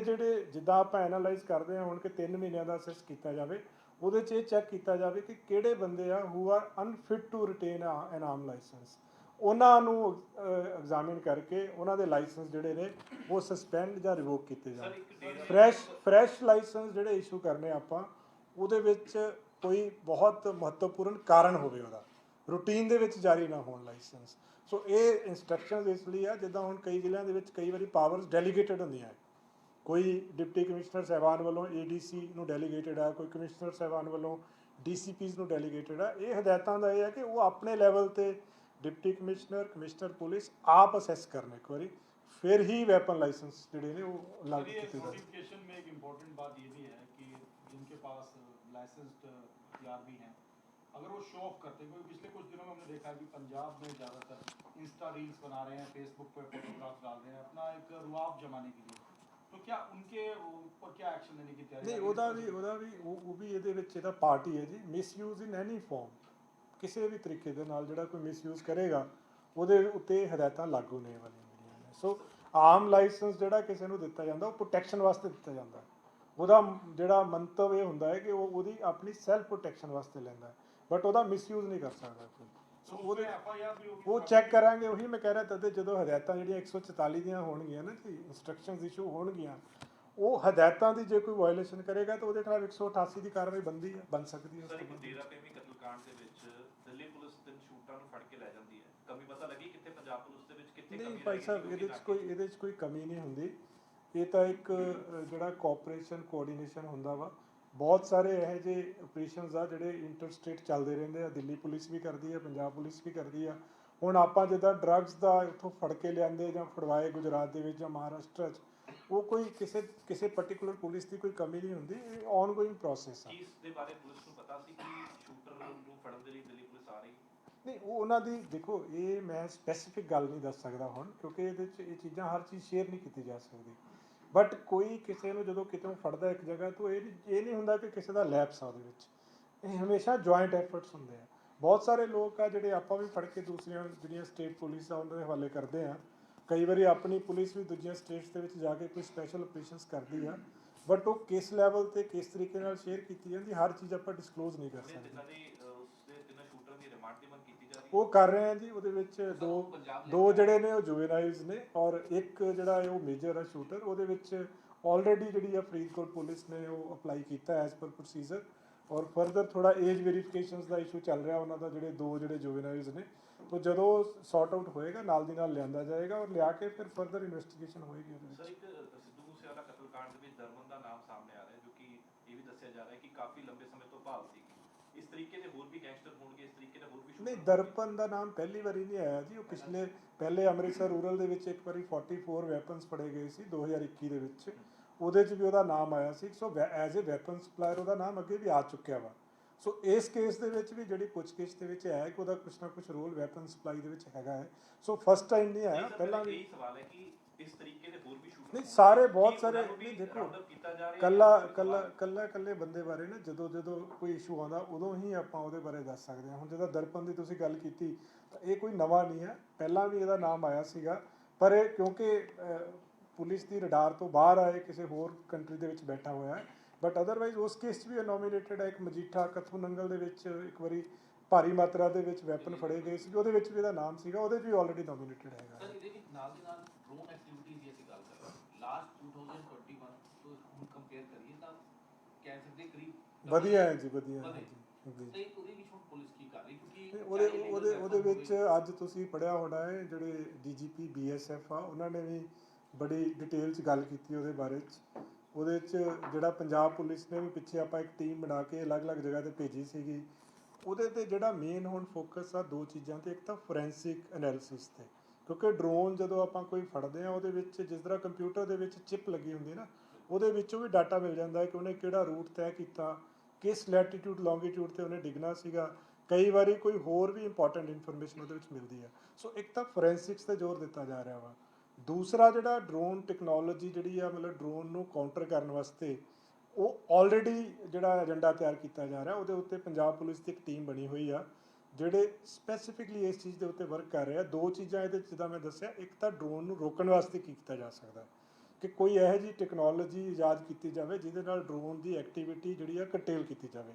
ਜਿੱਦਾਂ ਆਪਾਂ ਐਨਾਲਾਈਜ਼ ਕਰਦੇ ਹਾਂ ਹੁਣ ਕਿ 3 ਮਹੀਨਿਆਂ ਦਾ ਅਸੈਸ ਕੀਤਾ ਜਾਵੇ, ਉਹਦੇ 'ਚ ਇਹ ਚੈੱਕ ਕੀਤਾ ਜਾਵੇ ਕਿ ਕਿਹੜੇ ਬੰਦੇ ਆ who are unfit to retain an arm licence, ਉਹਨਾਂ ਨੂੰ ਐਗਜ਼ਾਮਿਨ ਕਰਕੇ ਉਹਨਾਂ ਦੇ ਲਾਇਸੈਂਸ ਜਿਹੜੇ ਨੇ ਉਹ ਸਸਪੈਂਡ ਜਾਂ ਰਿਵੋਕ ਕੀਤੇ ਸਰ ਜਾਣ। ਇੱਕ ਫਰੈਸ਼ ਲਾਇਸੈਂਸ ਜਿਹੜੇ ਇਸ਼ੂ ਕਰਨੇ ਆਪਾਂ, ਉਹਦੇ ਵਿੱਚ ਕੋਈ ਬਹੁਤ ਮਹੱਤਵਪੂਰਨ ਕਾਰਨ ਹੋਵੇ, ਉਹਦਾ ਰੂਟੀਨ ਦੇ ਵਿੱਚ ਜਾਰੀ ਨਾ ਹੋਣ ਲਾਇਸੈਂਸ। ਸੋ ਇਹ ਇੰਸਟਰਕਸ਼ਨਸ ਇਸ ਲਈ ਆ, ਜਿੱਦਾਂ ਹੁਣ ਕਈ ਜ਼ਿਲ੍ਹਿਆਂ ਦੇ ਵਿੱਚ ਕਈ ਵਾਰੀ ਪਾਵਰਸ ਡੈਲੀਗੇਟਡ ਹੁੰਦੀਆਂ, ਕੋਈ ਡਿਪਟੀ ਕਮਿਸ਼ਨਰ ਸਾਹਿਬਾਨ ਵੱਲੋਂ ADC ਨੂੰ ਡੈਲੀਗੇਟਡ ਆ, ਕੋਈ ਕਮਿਸ਼ਨਰ ਸਾਹਿਬਾਨ ਵੱਲੋਂ DCPs ਨੂੰ ਡੈਲੀਗੇਟਡ ਆ। ਇਹ ਹਦਾਇਤਾਂ ਦਾ ਇਹ ਹੈ ਕਿ ਉਹ ਆਪਣੇ ਲੈਵਲ ਤੇ ਡਿਪਟੀ ਕਮਿਸ਼ਨਰ ਪੁਲਿਸ ਆਪ ਅਸੈਸ ਕਰਨ ਇੱਕ ਵਾਰੀ, फिर ही वेपन लाइसेंस जोड़े ने वो लागू ये किए जाते हैं। नोटिफिकेशन में एक इम्पोर्टेंट बात ये भी है कि जिनके पास लाइसेंस्ड हथियार भी हैं, अगर वो शो ऑफ करते हैं, क्योंकि पिछले कुछ दिनों में हमने देखा है कि पंजाब में ज़्यादातर इंस्टा रील्स बना रहे हैं, फेसबुक पे फोटोग्राफ डाल रहे हैं अपना एक रुआब जमाने के लिए, तो क्या उनके ऊपर क्या एक्शन लेने की तैयारी? नहीं वो भी ਇਹਦੇ ਵਿੱਚ ਇਹਦਾ ਪਾਰਟ ਹੀ ਹੈ ਜੀ। ਮਿਸਯੂਜ਼ ਇਨ ਐਨੀ ਫਾਰਮ, ਕਿਸੇ ਵੀ ਤਰੀਕੇ ਦੇ ਨਾਲ ਜਿਹੜਾ ਕੋਈ ਮਿਸਯੂਜ਼ ਕਰੇਗਾ ਉਹਦੇ ਉੱਤੇ ਹਦਾਇਤਾਂ ਲਾਗੂ ਨੇ ਵਾਲੀਆਂ ਜਿਹੜੀਆਂ ਨੇ। ਸੋ ਆਮ ਲਾਇਸੈਂਸ ਜਿਹੜਾ ਕਿਸੇ ਨੂੰ ਦਿੱਤਾ ਜਾਂਦਾ ਉਹ ਪ੍ਰੋਟੈਕਸ਼ਨ ਵਾਸਤੇ ਦਿੱਤਾ ਜਾਂਦਾ, ਉਹਦਾ ਜਿਹੜਾ ਮੰਤਵ ਇਹ ਹੁੰਦਾ ਹੈ ਕਿ ਉਹ ਉਹਦੀ ਆਪਣੀ ਸੈਲਫ ਪ੍ਰੋਟੈਕਸ਼ਨ ਵਾਸਤੇ ਲੈਂਦਾ ਹੈ, ਬਟ ਉਹਦਾ ਮਿਸਯੂਜ਼ ਨਹੀਂ ਕਰ ਸਕਦਾ ਕੋਈ। ਸੋ ਉਹਦੇ ਉਹ ਚੈੱਕ ਕਰਾਂਗੇ। ਉਹੀ ਮੈਂ ਕਹਿ ਰਿਹਾ ਤਦੇ ਜਦੋਂ ਹਦਾਇਤਾਂ ਜਿਹੜੀਆਂ 144 ਦੀਆਂ ਹੋਣਗੀਆਂ ਨਾ ਜੀ, ਇੰਸਟਰਕਸ਼ਨਸ ਇਸ਼ੂ ਹੋਣਗੀਆਂ, ਉਹ ਹਦਾਇਤਾਂ ਦੀ ਜੇ ਕੋਈ ਵਾਇਓਲੇਸ਼ਨ ਕਰੇਗਾ ਤਾਂ ਉਹਦੇ ਖਿਲਾਫ 188 ਦੀ ਕਾਰਵਾਈ ਬਣ ਸਕਦੀ ਹੈ। ਸਰ ਇੱਕ ਡੇਰਾ ਪ੍ਰੇਮੀ ਕਤਲकांड ਦੇ ਵਿੱਚ ਦਿੱਲੀ ਪੁਲਿਸ ਤਿੰਨ ਸ਼ੂਟਰਾਂ ਨੂੰ ਫੜ ਕੇ ਲੈ ਜਾਂਦੀ ਹੈ, ਕਮੀ ਪਤਾ ਲੱਗੀ ਕਿੱਥੇ ਪੰਜਾਬ ਪੁਲਿਸ ਦੇ ਵਿੱਚ ਕਿੱਥੇ ਕਮੀ? ਨਹੀਂ ਭਾਈ ਸਾਹਿਬ, ਇਹਦੇ 'ਚ ਕੋਈ ਕਮੀ ਨਹੀਂ ਹੁੰਦੀ। ਇਹ ਤਾਂ ਇੱਕ ਜਿਹੜਾ ਕੋਆਪਰੇਸ਼ਨ ਕੋਆਰਡੀਨੇਸ਼ਨ ਹੁੰਦਾ ਵਾ, ਬਹੁਤ ਸਾਰੇ ਇਹੋ ਜਿਹੇ ਆਪਰੇਸ਼ਨਸ ਆ ਜਿਹੜੇ ਇੰਟਰ ਸਟੇਟ ਚੱਲਦੇ ਰਹਿੰਦੇ ਆ। ਦਿੱਲੀ ਪੁਲਿਸ ਵੀ ਕਰਦੀ ਆ, ਪੰਜਾਬ ਪੁਲਿਸ ਵੀ ਕਰਦੀ ਆ। ਹੁਣ ਆਪਾਂ ਜਿੱਦਾਂ ਡਰੱਗਸ ਦਾ ਇੱਥੋਂ ਫੜ ਕੇ ਲਿਆਂਦੇ ਜਾਂ ਫੜਵਾਏ ਗੁਜਰਾਤ ਦੇ ਵਿੱਚ ਜਾਂ ਮਹਾਰਾਸ਼ਟਰ 'ਚ, ਉਹ ਕੋਈ ਕਿਸੇ ਪਰਟੀਕੂਲਰ ਪੁਲਿਸ ਦੀ ਕੋਈ ਕਮੀ ਨਹੀਂ ਹੁੰਦੀ। ਇਹ ਆਨਗੋਇੰਗ ਪ੍ਰੋਸੈਸ ਆ। ਇਸ ਦੇ ਬਾਰੇ ਪੁਲਿਸ ਨੂੰ ਪਤਾ ਸੀ ਕਿ ਸ਼ੂਟਰ ਨੂੰ ਫੜਨ ਦੇ ਲਈ ਦਿੱਲੀ ਪੁਲਿਸ ਆ ਰਹੀ? ਨਹੀਂ, ਉਹ ਉਹਨਾਂ ਦੀ ਦੇਖੋ, ਇਹ ਮੈਂ ਸਪੈਸੀਫਿਕ ਗੱਲ ਨਹੀਂ ਦੱਸ ਸਕਦਾ ਹੁਣ, ਕਿਉਂਕਿ ਇਹਦੇ 'ਚ ਇਹ ਚੀਜ਼ਾਂ ਹਰ ਚੀਜ਼ ਸ਼ੇਅਰ ਨਹੀਂ ਕੀਤੀ ਜਾ ਸਕਦੀ। ਬਟ ਕੋਈ ਕਿਸੇ ਨੂੰ ਜਦੋਂ ਕਿਤੋਂ ਫੜਦਾ ਇੱਕ ਜਗ੍ਹਾ ਤੋਂ, ਇਹ ਨਹੀਂ ਹੁੰਦਾ ਕਿ ਕਿਸੇ ਦਾ ਲੈਪਸ ਆ ਉਹਦੇ ਵਿੱਚ। ਇਹ ਹਮੇਸ਼ਾ ਜੁਆਇੰਟ ਐਫਰਟਸ ਹੁੰਦੇ ਆ। ਬਹੁਤ ਸਾਰੇ ਲੋਕ ਆ ਜਿਹੜੇ ਆਪਾਂ ਵੀ ਫੜ ਕੇ ਦੂਸਰੀਆਂ ਜਿਹੜੀਆਂ ਸਟੇਟ ਪੁਲਿਸ ਆ ਉਹਨਾਂ ਦੇ ਹਵਾਲੇ ਕਰਦੇ ਆ। ਕਈ ਵਾਰੀ ਆਪਣੀ ਪੁਲਿਸ ਵੀ ਦੂਜੀਆਂ ਸਟੇਟਸ ਦੇ ਵਿੱਚ ਜਾ ਕੇ ਕੋਈ ਸਪੈਸ਼ਲ ਆਪਰੇਸ਼ਨਸ ਕਰਦੀ ਆ, ਬਟ ਉਹ ਕਿਸ ਲੈਵਲ ਤੇ ਕਿਸ ਤਰੀਕੇ ਨਾਲ ਸ਼ੇਅਰ ਕੀਤੀ ਜਾਂਦੀ, ਹਰ ਚੀਜ਼ ਆਪਾਂ ਡਿਸਕਲੋਜ਼ ਨਹੀਂ ਕਰ ਸਕਦੇ। ਤਿੰਨਾਂ ਸ਼ੂਟਰਾਂ ਦੀ ਰਿਮਾਂਡ ਦੀ ਮੰਗ ਕੀਤੀ ਜਾ ਰਹੀ ਹੈ? ਉਹ ਕਰ ਰਹੇ ਆ ਜੀ। ਉਹਦੇ ਵਿੱਚ ਦੋ ਜਿਹੜੇ ਨੇ ਉਹ ਜੁਵੇਨਾਈਲਸ ਨੇ, ਔਰ ਇੱਕ ਜਿਹੜਾ ਹੈ ਉਹ ਮੇਜਰ ਆ ਸ਼ੂਟਰ। ਉਹਦੇ ਵਿੱਚ ਆਲਰੇਡੀ ਜਿਹੜੀ ਆ ਫਰੀਦਕੋਟ ਪੁਲਿਸ ਨੇ ਉਹ ਅਪਲਾਈ ਕੀਤਾ ਐਜ਼ ਪਰ ਪ੍ਰੋਸੀਜਰ, ਔਰ ਫਰਦਰ ਥੋੜਾ ਏਜ ਵੈਰੀਫਿਕੇਸ਼ਨਸ ਦਾ ਇਸ਼ੂ ਚੱਲ ਰਿਹਾ ਉਹਨਾਂ ਦਾ। ਜਿਹੜੇ ਜੁਵੇਨਾਈਲਸ ਨੇ, तो ਜਦੋਂ ਸੌਟ ਆਊਟ ਹੋਏਗਾ ਨਾਲ ਦੀ ਨਾਲ ਲਿਆਂਦਾ ਜਾਏਗਾ ਔਰ ਲਿਆ ਕੇ ਫਿਰ ਫਰਦਰ ਇਨਵੈਸਟੀਗੇਸ਼ਨ ਹੋਏਗੀ ਉਹਦੇ ਵਿੱਚ। ਸਰ ਇੱਕ ਸਿੱਧੂ ਮੂਸੇਵਾਲਾ ਕਤਲकांड ਦੇ ਵਿੱਚ ਦਰਮਨ ਦਾ ਨਾਮ ਸਾਹਮਣੇ ਆ ਰਿਹਾ, ਜੋ ਕਿ ਇਹ ਵੀ ਦੱਸਿਆ ਜਾ ਰਿਹਾ ਕਿ ਕਾਫੀ ਲੰਬੇ ਸਮੇਂ ਤੋਂ ਭਾਲ ਸੀ। ਇਸ ਤਰੀਕੇ ਦੇ ਹੋਰ ਵੀ ਗੈਂਗਸਟਰ ਹੋਣਗੇ, ਇਸ ਤਰੀਕੇ ਦੇ ਹੋਰ ਵੀ? ਨਹੀਂ, ਦਰਪਨ ਦਾ ਨਾਮ ਪਹਿਲੀ ਵਾਰੀ ਨਹੀਂ ਆਇਆ ਜੀ। ਉਹ ਪਹਿਲੇ ਅੰਮ੍ਰਿਤਸਰ ਰੂਰਲ ਦੇ ਵਿੱਚ ਇੱਕ ਵਾਰੀ 44 ਵੈਪਨਸ ਫੜੇ ਗਏ ਸੀ 2021 ਦੇ ਵਿੱਚ, ਉਹਦੇ 'ਚ ਵੀ ਉਹਦਾ ਨਾਮ ਆਇਆ ਸੀ। So as a weapon supplier ਉਹਦਾ ਨਾਮ ਅੱਗੇ ਵੀ ਆ ਚੁੱਕਿਆ ਵਾ। ਸੋ ਇਸ ਕੇਸ ਦੇ ਵਿੱਚ ਵੀ ਜਿਹੜੀ ਪੁੱਛਗਿੱਛ ਦੇ ਵਿੱਚ ਹੈ ਕਿ ਉਹਦਾ ਕੁਛ ਨਾ ਕੁਛ ਰੋਲ ਵੈਪਨ ਸਪਲਾਈ ਦੇ ਵਿੱਚ ਹੈਗਾ ਹੈ। ਸੋ ਫਸਟ ਟਾਈਮ ਨਹੀਂ ਆਇਆ, ਪਹਿਲਾਂ ਵੀ। ਇਹ ਸਵਾਲ ਹੈ ਕਿ ਇਸ ਤਰੀਕੇ ਦੇ ਹੋਰ ਵੀ ਸ਼ੂਟਰ ਨਹੀਂ, ਸਾਰੇ ਬਹੁਤ ਸਾਰੇ ਨਹੀਂ। ਦੇਖੋ, ਕੱਲੇ ਬੰਦੇ ਬਾਰੇ ਨਾ ਜਦੋਂ ਕੋਈ ਇਸ਼ੂ ਆਉਂਦਾ ਉਦੋਂ ਹੀ ਆਪਾਂ ਉਹਦੇ ਬਾਰੇ ਦੱਸ ਸਕਦੇ ਹਾਂ। ਹੁਣ ਜਦੋਂ ਦਰਪਨ ਦੀ ਤੁਸੀਂ ਗੱਲ ਕੀਤੀ ਤਾਂ ਇਹ ਕੋਈ ਨਵਾਂ ਨਹੀਂ ਹੈ, ਪਹਿਲਾਂ ਵੀ ਇਹਦਾ ਨਾਮ ਆਇਆ ਸੀਗਾ। ਪਰ ਇਹ ਕਿਉਂਕਿ ਪੁਲਿਸ ਦੀ ਰਡਾਰ ਤੋਂ ਬਾਹਰ ਆਏ, ਕਿਸੇ ਹੋਰ ਕੰਟਰੀ ਦੇ ਵਿੱਚ ਬੈਠਾ ਹੋਇਆ ਹੈ। ਬਟ ਅਦਰਵਾਈਜ਼ ਉਸ ਕੇਸ 'ਚ ਵੀ ਨੋਮੀਨੇਟਡ ਹੈ। ਇੱਕ ਮਜੀਠਾ ਕਥੂ ਨੰਗਲ ਦੇ ਵਿੱਚ ਇੱਕ ਵਾਰੀ ਭਾਰੀ ਮਾਤਰਾ ਦੇ ਵਿੱਚ ਵੈਪਨ ਫੜੇ ਗਏ ਸੀ, ਉਹਦੇ ਵਿੱਚ ਵੀ ਇਹਦਾ ਨਾਮ ਸੀਗਾ, ਉਹਦੇ 'ਚ ਵੀ ਆਲਰੇਡੀ ਨੋਮੀਨੇਟਡ ਹੈਗਾ। ਸਰ ਇਹਦੇ ਵਿੱਚ ਨਾਲ ਦੀ ਨਾਲ ਡਰੋਨ ਐਕਟੀਵਿਟੀਜ਼ ਦੀ ਅਸੀਂ ਗੱਲ ਕਰ ਰਹੇ ਹਾਂ। ਲਾਸਟ 2021 ਤੋਂ ਹੁਣ ਕੰਪੇਅਰ ਕਰੀਏ ਤਾਂ ਕਹਿ ਸਕਦੇ ਕਰੀਬ ਵਧੀਆ ਹੈ ਜੀ, ਵਧੀਆ ਹੈ ਜੀ। ਤੇ ਉਹਦੇ ਵਿੱਚ ਹੁਣ ਪੁਲਿਸ ਕੀ ਕਰ ਰਹੀ? ਕਿਉਂਕਿ ਉਹਦੇ ਵਿੱਚ ਅੱਜ ਤੁਸੀਂ ਪੜ੍ਹਿਆ ਹੋਣਾ ਹੈ, ਜਿਹੜੇ DGP BSF ਆ ਉਹਨਾਂ ਨੇ ਵੀ ਬੜੀ ਡਿਟੇਲ 'ਚ ਗੱਲ ਕੀਤੀ ਉਹਦੇ ਬਾਰੇ 'ਚ। ਉਹਦੇ 'ਚ ਜਿਹੜਾ ਪੰਜਾਬ ਪੁਲਿਸ ਨੇ ਵੀ ਪਿੱਛੇ ਆਪਾਂ ਇੱਕ ਟੀਮ ਬਣਾ ਕੇ ਅਲੱਗ-ਅਲੱਗ ਜਗ੍ਹਾ 'ਤੇ ਭੇਜੀ ਸੀਗੀ। ਉਹਦੇ 'ਤੇ ਜਿਹੜਾ ਮੇਨ ਹੁਣ ਫੋਕਸ ਆ ਦੋ ਚੀਜ਼ਾਂ 'ਤੇ। ਇੱਕ ਤਾਂ ਫੋਰੈਂਸਿਕ ਐਨਾਲਿਸਿਸ 'ਤੇ, ਕਿਉਂਕਿ ਡਰੋਨ ਜਦੋਂ ਆਪਾਂ ਕੋਈ ਫੜਦੇ ਹਾਂ ਉਹਦੇ ਵਿੱਚ ਜਿਸ ਤਰ੍ਹਾਂ ਕੰਪਿਊਟਰ ਦੇ ਵਿੱਚ ਚਿਪ ਲੱਗੀ ਹੁੰਦੀ ਨਾ, ਉਹਦੇ ਵਿੱਚੋਂ ਵੀ ਡਾਟਾ ਮਿਲ ਜਾਂਦਾ ਹੈ ਕਿ ਉਹਨੇ ਕਿਹੜਾ ਰੂਟ ਤੈਅ ਕੀਤਾ, ਕਿਸ ਲੈਟੀਟਿਊਡ ਲੌਂਗੀਟਿਊਡ 'ਤੇ ਉਹਨੇ ਡਿੱਗਣਾ ਸੀਗਾ। ਕਈ ਵਾਰੀ ਕੋਈ ਹੋਰ ਵੀ ਇੰਪੋਰਟੈਂਟ ਇਨਫੋਰਮੇਸ਼ਨ ਉਹਦੇ ਵਿੱਚ ਮਿਲਦੀ ਹੈ। ਸੋ ਇੱਕ ਤਾਂ ਫੋਰੈਂਸਿਕਸ 'ਤੇ ਜ਼ੋਰ ਦਿੱਤਾ ਜਾ ਰਿਹਾ ਵਾ। ਦੂਸਰਾ ਜਿਹੜਾ ਡਰੋਨ ਟੈਕਨੋਲੋਜੀ ਜਿਹੜੀ ਆ, ਮਤਲਬ ਡਰੋਨ ਨੂੰ ਕਾਊਂਟਰ ਕਰਨ ਵਾਸਤੇ ਉਹ ਆਲਰੇਡੀ ਜਿਹੜਾ ਏਜੰਡਾ ਤਿਆਰ ਕੀਤਾ ਜਾ ਰਿਹਾ, ਉਹਦੇ ਉੱਤੇ ਪੰਜਾਬ ਪੁਲਿਸ ਦੀ ਇੱਕ ਟੀਮ ਬਣੀ ਹੋਈ ਆ ਜਿਹੜੇ ਸਪੈਸੀਫਿਕਲੀ ਇਸ ਚੀਜ਼ ਦੇ ਉੱਤੇ ਵਰਕ ਕਰ ਰਹੇ ਆ। ਦੋ ਚੀਜ਼ਾਂ ਇਹਦੇ ਜਿੱਦਾਂ ਮੈਂ ਦੱਸਿਆ, ਇੱਕ ਤਾਂ ਡਰੋਨ ਨੂੰ ਰੋਕਣ ਵਾਸਤੇ ਕੀ ਕੀਤਾ ਜਾ ਸਕਦਾ, ਕਿ ਕੋਈ ਇਹੋ ਜਿਹੀ ਟੈਕਨੋਲੋਜੀ ਇਜਾਦ ਕੀਤੀ ਜਾਵੇ ਜਿਹਦੇ ਨਾਲ ਡਰੋਨ ਦੀ ਐਕਟੀਵਿਟੀ ਜਿਹੜੀ ਆ ਕਰਟੇਲ ਕੀਤੀ ਜਾਵੇ।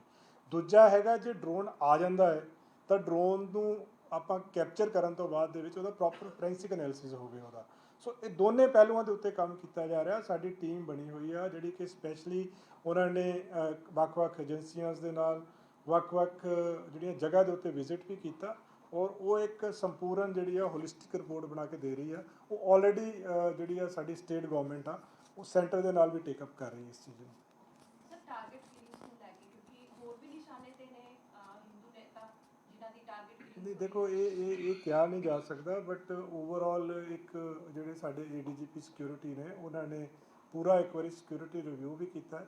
ਦੂਜਾ ਹੈਗਾ, ਜੇ ਡਰੋਨ ਆ ਜਾਂਦਾ ਹੈ ਤਾਂ ਡਰੋਨ ਨੂੰ ਆਪਾਂ ਕੈਪਚਰ ਕਰਨ ਤੋਂ ਬਾਅਦ ਦੇ ਵਿੱਚ ਉਹਦਾ ਪ੍ਰੋਪਰ ਫੋਰੈਂਸਿਕ ਐਨਾਲਿਸਿਸ ਹੋਵੇ ਉਹਦਾ। ਸੋ ਇਹ ਦੋਨੇ ਪਹਿਲੂਆਂ ਦੇ ਉੱਤੇ ਕੰਮ ਕੀਤਾ ਜਾ ਰਿਹਾ। ਸਾਡੀ ਟੀਮ ਬਣੀ ਹੋਈ ਆ ਜਿਹੜੀ ਕਿ ਸਪੈਸ਼ਲੀ ਉਹਨਾਂ ਨੇ ਵੱਖ-ਵੱਖ ਏਜੰਸੀਆਂ ਦੇ ਨਾਲ ਵੱਖ-ਵੱਖ ਜਿਹੜੀਆਂ ਜਗ੍ਹਾ ਦੇ ਉੱਤੇ ਵਿਜ਼ਿਟ ਵੀ ਕੀਤਾ, ਔਰ ਉਹ ਇੱਕ ਸੰਪੂਰਨ ਜਿਹੜੀ ਆ ਹੋਲਿਸਟਿਕ ਰਿਪੋਰਟ ਬਣਾ ਕੇ ਦੇ ਰਹੀ ਆ। ਉਹ ਆਲਰੇਡੀ ਜਿਹੜੀ ਆ ਸਾਡੀ ਸਟੇਟ ਗਵਰਨਮੈਂਟ ਆ ਉਹ ਸੈਂਟਰ ਦੇ ਨਾਲ ਵੀ ਟੇਕ ਅਪ ਕਰ ਰਹੀ ਹੈ ਇਸ ਚੀਜ਼ ਨੂੰ। ਸਰ ਟਾਰਗੇਟ ਕਿਲਿੰਗਸ ਨੂੰ ਲੈ ਕੇ ਕਿਉਂਕਿ ਹੋਰ ਵੀ ਨਿਸ਼ਾਨੇ ਤੇ ਨੇ ਹਿੰਦੂ ਨੇਤਾ ਜਿਨ੍ਹਾਂ ਦੀ ਟਾਰਗੇਟ ਕਿਲਿੰਗ ਨਹੀਂ ਦੇਖੋ, ਇਹ ਕਿਹਾ ਨਹੀਂ ਜਾ ਸਕਦਾ, ਬਟ ਓਵਰਆਲ ਇੱਕ ਜਿਹੜੇ ਸਾਡੇ ADGP ਸਿਕਿਉਰਿਟੀ ਨੇ ਉਹਨਾਂ ਨੇ ਪੂਰਾ ਇੱਕ ਵਾਰੀ ਸਿਕਿਉਰਿਟੀ ਰਿਵਿਊ ਵੀ ਕੀਤਾ।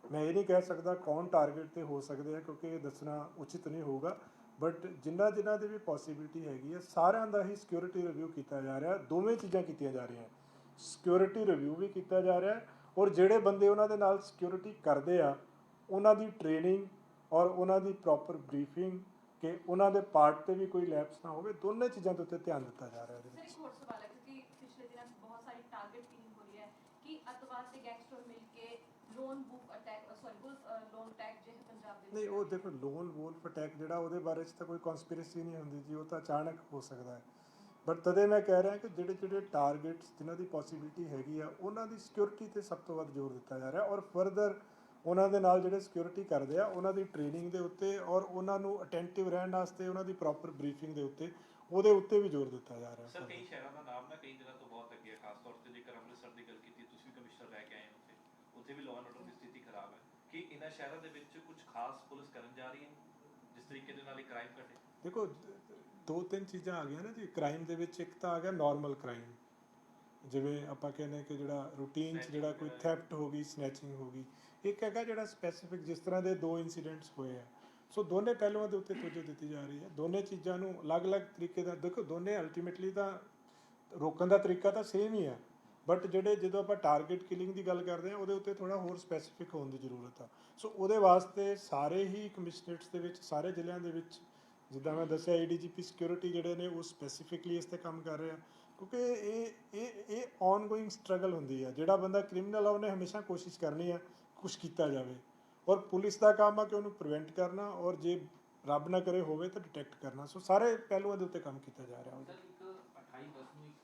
ਮੈਂ ਇਹ ਨਹੀਂ ਕਹਿ ਸਕਦਾ ਕੌਣ ਟਾਰਗੇਟ ਤੇ ਹੋ ਸਕਦੇ ਆ ਕਿਉਂਕਿ ਇਹ ਦੱਸਣਾ ਉਚਿਤ ਨਹੀਂ ਹੋਊਗਾ, ਬਟ ਜਿਨ੍ਹਾਂ ਦੀ ਵੀ ਪੋਸੀਬਿਲਿਟੀ ਹੈਗੀ ਹੈ ਸਾਰਿਆਂ ਦਾ ਹੀ ਸਿਕਿਉਰਿਟੀ ਰਿਵਿਊ ਕੀਤਾ ਜਾ ਰਿਹਾ। ਦੋਵੇਂ ਚੀਜ਼ਾਂ ਕੀਤੀਆਂ ਜਾ ਰਹੀਆਂ, ਸਿਕਿਉਰਿਟੀ ਰਿਵਿਊ ਵੀ ਕੀਤਾ ਜਾ ਰਿਹਾ ਔਰ ਜਿਹੜੇ ਬੰਦੇ ਉਹਨਾਂ ਦੇ ਨਾਲ ਸਿਕਿਉਰਿਟੀ ਕਰਦੇ ਆ ਉਹਨਾਂ ਦੀ ਟ੍ਰੇਨਿੰਗ ਔਰ ਉਹਨਾਂ ਦੀ ਪ੍ਰੋਪਰ ਬਰੀਫਿੰਗ ਕਿ ਉਹਨਾਂ ਦੇ ਪਾਰਟ ਤੇ ਵੀ ਕੋਈ ਲੈਪਸ ਨਾ ਹੋਵੇ, ਦੋਨੇ ਚੀਜ਼ਾਂ ਦੇ ਉੱਤੇ ਧਿਆਨ ਦਿੱਤਾ ਜਾ ਰਿਹਾ ਇਹਦੇ ਸਰ ਵਿੱਚ। ਇੱਕ ਹੋਰ ਸਵਾਲ ਹੈ ਕਿਉਂਕਿ ਪਿਛਲੇ ਦਿਨਾਂ ਬਹੁਤ ਸਾਰੀ ਟਾਰਗੇਟ ਕਿਲਿੰਗ ਹੋ ਰਹੀ ਹੈ ਕਿ ਅੱਤਵਾਦ ਤੇ ਗੈਂਗਸਟਰ ਮਿਲ ਕੇ ਲੋਨ ਵੂਲਫ ਅਟੈਕ ਲੋਨ ਅਟੈਕ ਜੇ ਪੰਜਾਬ ਦੇ ਨਹੀਂ, ਉਹ ਦੇਖੋ ਲੋਨ ਵੂਲਫ ਅਟੈਕ ਜਿਹੜਾ ਉਹਦੇ ਬਾਰੇ 'ਚ ਤਾਂ ਕੋਈ ਕਨਸਪੀਰੇਸੀ ਨਹੀਂ ਹੁੰਦੀ ਜੀ, ਉਹ ਤਾਂ ਅਚਾਨਕ ਹੋ ਸਕਦਾ ਹੈ। ਬਟ ਤਦੇ ਮੈਂ ਕਹਿ ਰਿਹਾ ਕਿ ਜਿਹੜੇ ਟਾਰਗੇਟਸ ਜਿਨ੍ਹਾਂ ਦੀ ਪੋਸੀਬਿਲਿਟੀ ਹੈਗੀ ਆ ਉਹਨਾਂ ਦੀ ਸਿਕਿਉਰਿਟੀ ਤੇ ਸਭ ਤੋਂ ਵੱਧ ਜ਼ੋਰ ਦਿੱਤਾ ਜਾ ਰਿਹਾ ਔਰ ਫਰਦਰ ਉਹਨਾਂ ਦੇ ਨਾਲ ਜਿਹੜੇ ਸਿਕਿਉਰਿਟੀ ਕਰਦੇ ਆ ਉਹਨਾਂ ਦੀ ਟ੍ਰੇਨਿੰਗ ਦੇ ਉੱਤੇ ਔਰ ਉਹਨਾਂ ਨੂੰ ਅਟੈਂਟਿਵ ਰਹਿਣ ਵਾਸਤੇ ਉਹਨਾਂ ਦੀ ਪ੍ਰੋਪਰ ਬਰੀਫਿੰਗ ਦੇ ਉੱਤੇ ਉਹਦੇ ਉੱਤੇ ਵੀ ਜ਼ੋਰ ਦਿੱਤਾ ਜਾ ਰਿਹਾ। ਸਰ ਕਈ ਸ਼ਹਿਰਾਂ ਦਾ ਨਾਮ ਨਾ ਕਈ ਦਿਨਾਂ ਤੋਂ ਬਹੁਤ ਅੱਗੇ ਹੈ, ਖਾਸ ਤੌਰ ਤੇ ਜੇਕਰ ਅੰਮ੍ਰਿਤਸਰ ਦੀ ਗੱਲ ਕੀਤੀ, ਤੁਸੀਂ ਵੀ ਕਮਿਸ਼ਨਰ ਰਹਿ ਕੇ ਆਏ ਹੋ ਉੱਥੇ ਵੀ ਲਾਅ ਐਂਡ ਆਰਡਰ ਦੀ ਸਥਿਤੀ ਖਰਾਬ ਹੈ। ਕਿ ਇਹਨਾਂ ਸ਼ਹਿਰਾਂ ਦੇ ਵਿੱਚ ਕੁਝ ਖਾਸ ਪੁਲਿਸ ਕਰਨ ਜਾ ਰਹੀ ਹੈ ਜਿਸ ਤਰੀਕੇ ਦੇ ਨਾਲ ਇਹ ਕ੍ਰਾਈਮ ਘਟੇ? ਦੇਖੋ, ਦੋ ਤਿੰਨ ਚੀਜ਼ਾਂ ਆ ਗਈਆਂ ਨਾ ਜੀ ਕ੍ਰਾਈਮ ਦੇ ਵਿੱਚ। ਇੱਕ ਤਾਂ ਆ ਗਿਆ ਨਾਰਮਲ ਕ੍ਰਾਈਮ, ਜਿਵੇਂ ਆਪਾਂ ਕਹਿੰਦੇ ਕਿ ਜਿਹੜਾ ਰੂਟੀਨ 'ਚ ਜਿਹੜਾ ਕੋਈ ਥੈਫਟ ਹੋ ਗਈ, ਸਨੈਚਿੰਗ ਹੋ ਗਈ। ਇੱਕ ਹੈਗਾ ਜਿਹੜਾ ਸਪੈਸੀਫਿਕ, ਜਿਸ ਤਰ੍ਹਾਂ ਦੇ 2 ਇਨਸੀਡੈਂਟਸ ਹੋਏ ਆ। ਸੋ ਦੋਨੇ ਪਹਿਲੂਆਂ ਦੇ ਉੱਤੇ ਤੋਜੋ ਦਿੱਤੀ ਜਾ ਰਹੀ ਹੈ। ਦੋਨੇ ਚੀਜ਼ਾਂ ਨੂੰ ਅਲੱਗ-ਅਲੱਗ ਤਰੀਕੇ ਦਾ ਦੇਖੋ, ਦੋਨੇ ਅਲਟੀਮੇਟਲੀ ਤਾਂ ਰੋਕਣ ਦਾ ਤਰੀਕਾ ਤਾਂ ਸੇਮ ਹੀ ਆ, ਬਟ ਜਦੋਂ ਆਪਾਂ ਟਾਰਗੇਟ ਕਿਲਿੰਗ ਦੀ ਗੱਲ ਕਰਦੇ ਹਾਂ ਉਹਦੇ ਉੱਤੇ ਥੋੜ੍ਹਾ ਹੋਰ ਸਪੈਸੀਫਿਕ ਹੋਣ ਦੀ ਜ਼ਰੂਰਤ ਆ। ਸੋ ਉਹਦੇ ਵਾਸਤੇ ਸਾਰੇ ਹੀ ਕਮਿਸ਼ਨਰੇਟਸ ਦੇ ਵਿੱਚ, ਸਾਰੇ ਜ਼ਿਲ੍ਹਿਆਂ ਦੇ ਵਿੱਚ, ਜਿੱਦਾਂ ਮੈਂ ਦੱਸਿਆ ADGP ਸਿਕਿਉਰਿਟੀ ਜਿਹੜੇ ਨੇ ਉਹ ਸਪੈਸੀਫਿਕਲੀ ਇਸ 'ਤੇ ਕੰਮ ਕਰ ਰਹੇ ਆ ਕਿਉਂਕਿ ਇਹ ਔਨਗੋਇੰਗ ਸਟਰਗਲ ਹੁੰਦੀ ਆ। ਜਿਹੜਾ ਬੰਦਾ ਕ੍ਰਿਮੀਨਲ ਆ ਉਹਨੇ ਹਮੇਸ਼ਾ ਕੋਸ਼ਿਸ਼ ਕਰਨੀ ਆ ਕੁਛ ਕੀਤਾ ਜਾਵੇ, ਔਰ ਪੁਲਿਸ ਦਾ ਕੰਮ ਆ ਕਿ ਉਹਨੂੰ ਪ੍ਰੀਵੈਂਟ ਕਰਨਾ ਔਰ ਜੇ ਰੱਬ ਨਾ ਕਰੇ ਹੋਵੇ ਤਾਂ ਡਿਟੈਕਟ ਕਰਨਾ। ਸੋ ਸਾਰੇ ਪਹਿਲੂਆਂ ਦੇ ਉੱਤੇ ਕੰਮ ਕੀਤਾ ਜਾ ਰਿਹਾ। ਸਰ ਇੱਕ 28/10 ਨੂੰ ਇੱਕ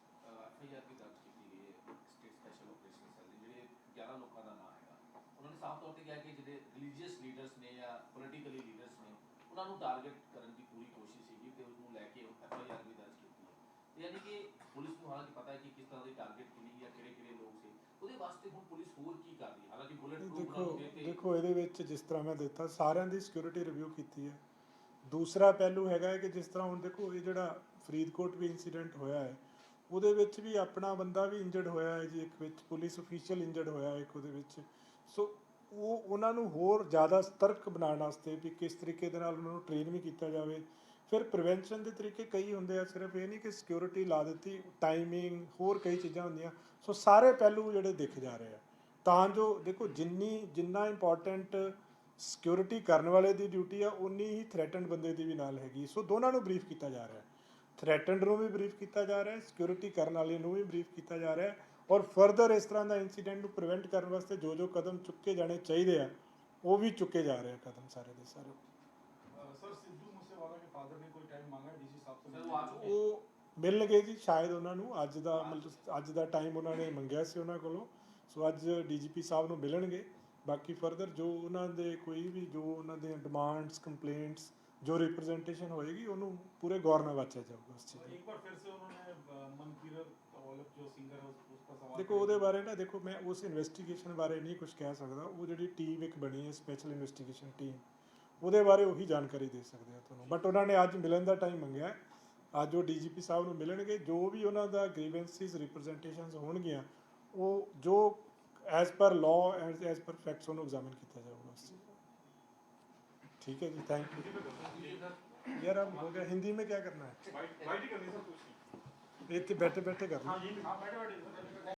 FIR ਵੀ ਦਰਜ ਕੀਤੀ ਗਈ ਹੈ ਸਟੇਟ ਸਪੈਸ਼ਲ ਆਪਰੇਸ਼ਨ ਸੈੱਲ ਦੀ, ਜਿਹੜੇ 11 ਲੋਕਾਂ ਦਾ ਨਾਮ ਹੈਗਾ। ਉਹਨਾਂ ਨੇ ਸਾਫ਼ ਤੌਰ ਤੇ ਕਿਹਾ ਕਿ ਜਿਹੜੇ ਰਿਲੀਜੀਅਸ ਲੀਡਰਸ ਨੇ ਜਾਂ ਪੋਲੀਟੀਕਲੀ ਲੀਡਰਸ ਨੇ ਉਹਨਾਂ ਨੂੰ ਟਾਰਗੇਟ ਕਰਨ ਦੀ ਪੂਰੀ ਕੋਸ਼ਿਸ਼ ਸੀਗੀ ਤੇ ਉਸ ਨੂੰ ਲੈ ਕੇ FIR ਵੀ ਦਰਜ ਕੀਤੀ ਹੈ। ਯਾਨੀ ਕਿ ਪੁਲਿਸ ਨੂੰ ਹਾਲਾਂਕਿ ਪਤਾ ਹੈ ਕਿ ਕਿਸ ਤਰ੍ਹਾਂ ਦੀ ਟਾਰਗੇਟ ਕਿਲਿੰਗ ਜਾਂ ਕਿਹੜੇ ਲੋਕ ਸੀ, ਉਹਦੇ ਵਾਸਤੇ ਹੁਣ ਪੁਲਿਸ ਹੋਰ ਕੀ ਕਰ ਰਹੀ ਹੈ? ਹਾਲਾਂਕਿ ਬੁਲੇਟ ਪ੍ਰੂਫ ਬਣਾਉਂਦੇ ਤੇ ਦੇਖੋ ਇਹਦੇ ਵਿੱਚ ਜਿਸ ਤਰ੍ਹਾਂ ਮੈਂ ਦਿੱਤਾ ਸਾਰਿਆਂ ਦੀ ਸਿਕਿਉਰਿਟੀ ਰਿਵਿਊ ਕੀਤੀ ਹੈ। ਦੂਸਰਾ ਪਹਿਲੂ ਹੈਗਾ ਹੈ ਕਿ ਜਿਸ ਤਰ੍ਹਾਂ ਹੁਣ ਦੇਖੋ ਇਹ ਜਿਹੜਾ ਫਰੀਦਕੋਟ ਵੀ ਇਨਸੀਡੈਂਟ ਹੋਇਆ ਹੈ ਉਹਦੇ ਵਿੱਚ ਵੀ ਆਪਣਾ ਬੰਦਾ ਵੀ ਇੰਜਰਡ ਹੋਇਆ ਹੈ ਜੀ, ਇੱਕ ਵਿੱਚ ਪੁਲਿਸ ਅਫੀਸ਼ੀਅਲ ਇੰਜਰਡ ਹੋਇਆ ਇੱਕ ਉਹਦੇ ਵਿੱਚ। ਸੋ ਉਹਨਾਂ ਨੂੰ ਹੋਰ ਜ਼ਿਆਦਾ ਸਤਰਕ ਬਣਾਉਣ ਵਾਸਤੇ ਵੀ ਕਿਸ ਤਰੀਕੇ ਦੇ ਨਾਲ ਉਹਨਾਂ ਨੂੰ ਟ੍ਰੇਨ ਵੀ ਕੀਤਾ ਜਾਵੇ। ਫਿਰ ਪ੍ਰੀਵੈਂਸ਼ਨ ਦੇ ਤਰੀਕੇ ਕਈ ਹੁੰਦੇ ਆ, ਸਿਰਫ ਇਹ ਨਹੀਂ ਕਿ ਸਿਕਿਉਰਿਟੀ ਲਾ ਦਿੱਤੀ, ਟਾਈਮਿੰਗ, ਹੋਰ ਕਈ ਚੀਜ਼ਾਂ ਹੁੰਦੀਆਂ। ਸੋ ਸਾਰੇ ਪਹਿਲੂ ਜਿਹੜੇ ਦਿਖ ਜਾ ਰਹੇ ਆ ਤਾਂ ਜੋ ਦੇਖੋ ਜਿੰਨਾ ਇੰਪੋਰਟੈਂਟ ਸਿਕਿਉਰਿਟੀ ਕਰਨ ਵਾਲੇ ਦੀ ਡਿਊਟੀ ਆ ਉਨੀ ਹੀ ਥ੍ਰੈਟਨਡ ਬੰਦੇ ਦੀ ਵੀ ਨਾਲ ਹੈਗੀ। ਸੋ ਦੋਨਾਂ ਨੂੰ ਬਰੀਫ ਕੀਤਾ ਜਾ ਰਿਹਾ, ਥ੍ਰੈਟਨਡ ਨੂੰ ਵੀ ਬਰੀਫ ਕੀਤਾ ਜਾ ਰਿਹਾ, ਸਿਕਿਉਰਿਟੀ ਕਰਨ ਵਾਲੇ ਨੂੰ ਵੀ ਬਰੀਫ ਕੀਤਾ ਜਾ ਰਿਹਾ ਔਰ ਫਰਦਰ ਇਸ ਤਰ੍ਹਾਂ ਦਾ ਇੰਸੀਡੈਂਟ ਨੂੰ ਪ੍ਰੀਵੈਂਟ ਕਰਨ ਵਾਸਤੇ ਜੋ ਕਦਮ ਚੁੱਕੇ ਜਾਣੇ ਚਾਹੀਦੇ ਆ ਉਹ ਵੀ ਚੁੱਕੇ ਜਾ ਰਹੇ ਆ ਕਦਮ ਸਾਰੇ ਦੇ ਸਾਰੇ। सर सिद्धू मूसेवाला के फादर ने कोई टाइम मांगा है डीसी साहब से? सर वो आ चुके ਉਹ ਮਿਲਣਗੇ ਜੀ ਸ਼ਾਇਦ ਉਹਨਾਂ ਨੂੰ ਅੱਜ ਦਾ ਟਾਈਮ ਉਹਨਾਂ ਨੇ ਮੰਗਿਆ ਸੀ ਉਹਨਾਂ ਕੋਲੋਂ। ਸੋ ਅੱਜ DGP ਸਾਹਿਬ ਨੂੰ ਮਿਲਣਗੇ। ਬਾਕੀ ਫਰਦਰ ਜੋ ਉਹਨਾਂ ਦੇ ਕੋਈ ਵੀ ਜੋ ਉਹਨਾਂ ਦੀਆਂ ਡਿਮਾਂਡਸ, ਕੰਪਲੇਂਟਸ, ਜੋ ਰਿਪਰੈਜ਼ੈਂਟੇਸ਼ਨ ਹੋਏਗੀ ਉਹਨੂੰ ਪੂਰੇ ਗੌਰ ਨਾਲ ਵਾਚਿਆ ਜਾਊਗਾ ਉਸ ਚੀਜ਼ ਨੂੰ। एक बार फिर से उन्होंने मनकीरत औलख जो सिंगर है उसका सवाल ਦੇਖੋ ਉਹਦੇ ਬਾਰੇ ਨਾ ਦੇਖੋ ਮੈਂ ਉਸ ਇਨਵੈਸਟੀਗੇਸ਼ਨ ਬਾਰੇ ਨਹੀਂ ਕੁਝ ਕਹਿ ਸਕਦਾ। ਉਹ ਜਿਹੜੀ ਟੀਮ ਇੱਕ ਬਣੀ ਹੈ ਸਪੈਸ਼ਲ ਇਨਵੈਸਟੀਗੇਸ਼ਨ ਟੀਮ, ਉਹਦੇ ਬਾਰੇ ਉਹੀ ਜਾਣਕਾਰੀ ਦੇ ਸਕਦੇ ਆ ਤੁਹਾਨੂੰ। ਬਟ ਉਹਨਾਂ ਨੇ ਅੱਜ ਮਿਲਣ ਦਾ ਟਾਈਮ ਮੰਗਿਆ, ਅੱਜ ਉਹ DGP ਸਾਹਿਬ ਨੂੰ ਮਿਲਣਗੇ। ਜੋ ਵੀ ਉਹਨਾਂ ਦਾ ਗ੍ਰੀਵੈਂਸਿਸ, ਰਿਪਰੈਜ਼ੈਂਟੇਸ਼ਨਸ ਹੋਣਗੀਆਂ ਉਹ ਜੋ as per law and as per facts ਉਹਨੂੰ ਐਗਜ਼ਾਮਿਨ ਕੀਤਾ ਜਾਊਗਾ ਉਸ ਚੀਜ਼ ਦਾ। ठीक है जी, थैंक यू। यार अब हो गया, हिंदी में क्या करना है? वाइट ही करनी सर कुछ इतने बैठे बैठे करना। हाँ जी, हाँ बैठे बैठे